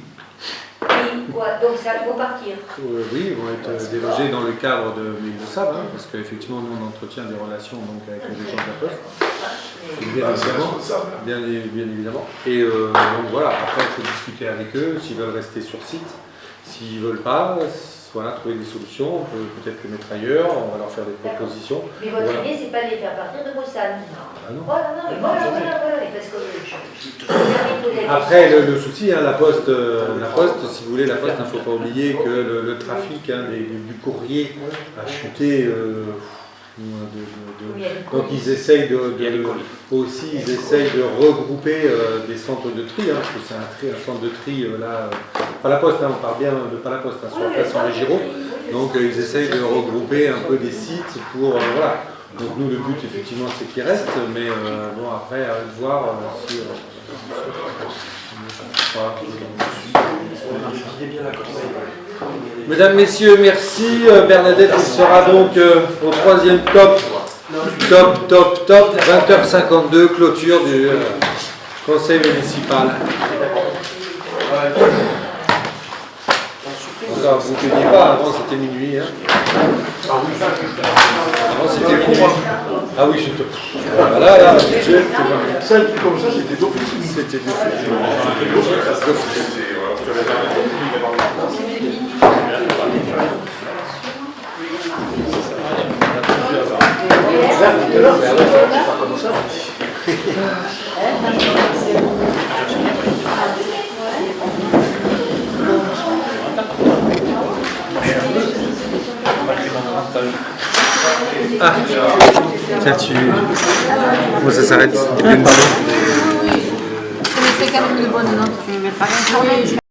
Oui, quoi, donc ça va partir. Oui, ils vont être délogés dans le cadre de. Mais ils le savent, hein, parce qu'effectivement, nous, on entretient des relations donc, avec les gens de la Poste. Bien évidemment. Bien évidemment. Et donc voilà, après, il faut discuter avec eux s'ils veulent rester sur site. S'ils ne veulent pas, voilà, trouver des solutions. On peut peut-être les mettre ailleurs, on va leur faire des propositions. Mais votre voilà. idée, c'est pas de les faire partir de Mossans. Ah non. Voilà, parce que Après, le souci, hein, la Poste, si vous voulez, la Poste, il ne faut pas oublier que le trafic hein, du courrier a chuté. Donc ils essayent aussi ils essayent de regrouper des centres de tri, hein, parce que c'est un centre de tri là, pas la Poste, hein, on parle bien de pas la Poste, hein, sur la place Henri Giraud. Donc ils essayent de regrouper un peu des sites pour voilà. Donc nous le but effectivement c'est qu'il reste, mais bon après à eux de voir si voilà. Mesdames, Messieurs, merci. Bernadette sera donc au troisième top, 20h52, clôture du conseil municipal. Alors, vous ne teniez pas, avant c'était minuit. Hein. Avant c'était minuit. Ah oui, je te. Voilà, là, Ça, un truc comme ça, c'était d'office. C'était d'office. là. Pas comme ça. Ah, tiens, Bon, ça s'arrête. C'est quand même de bonnes notes.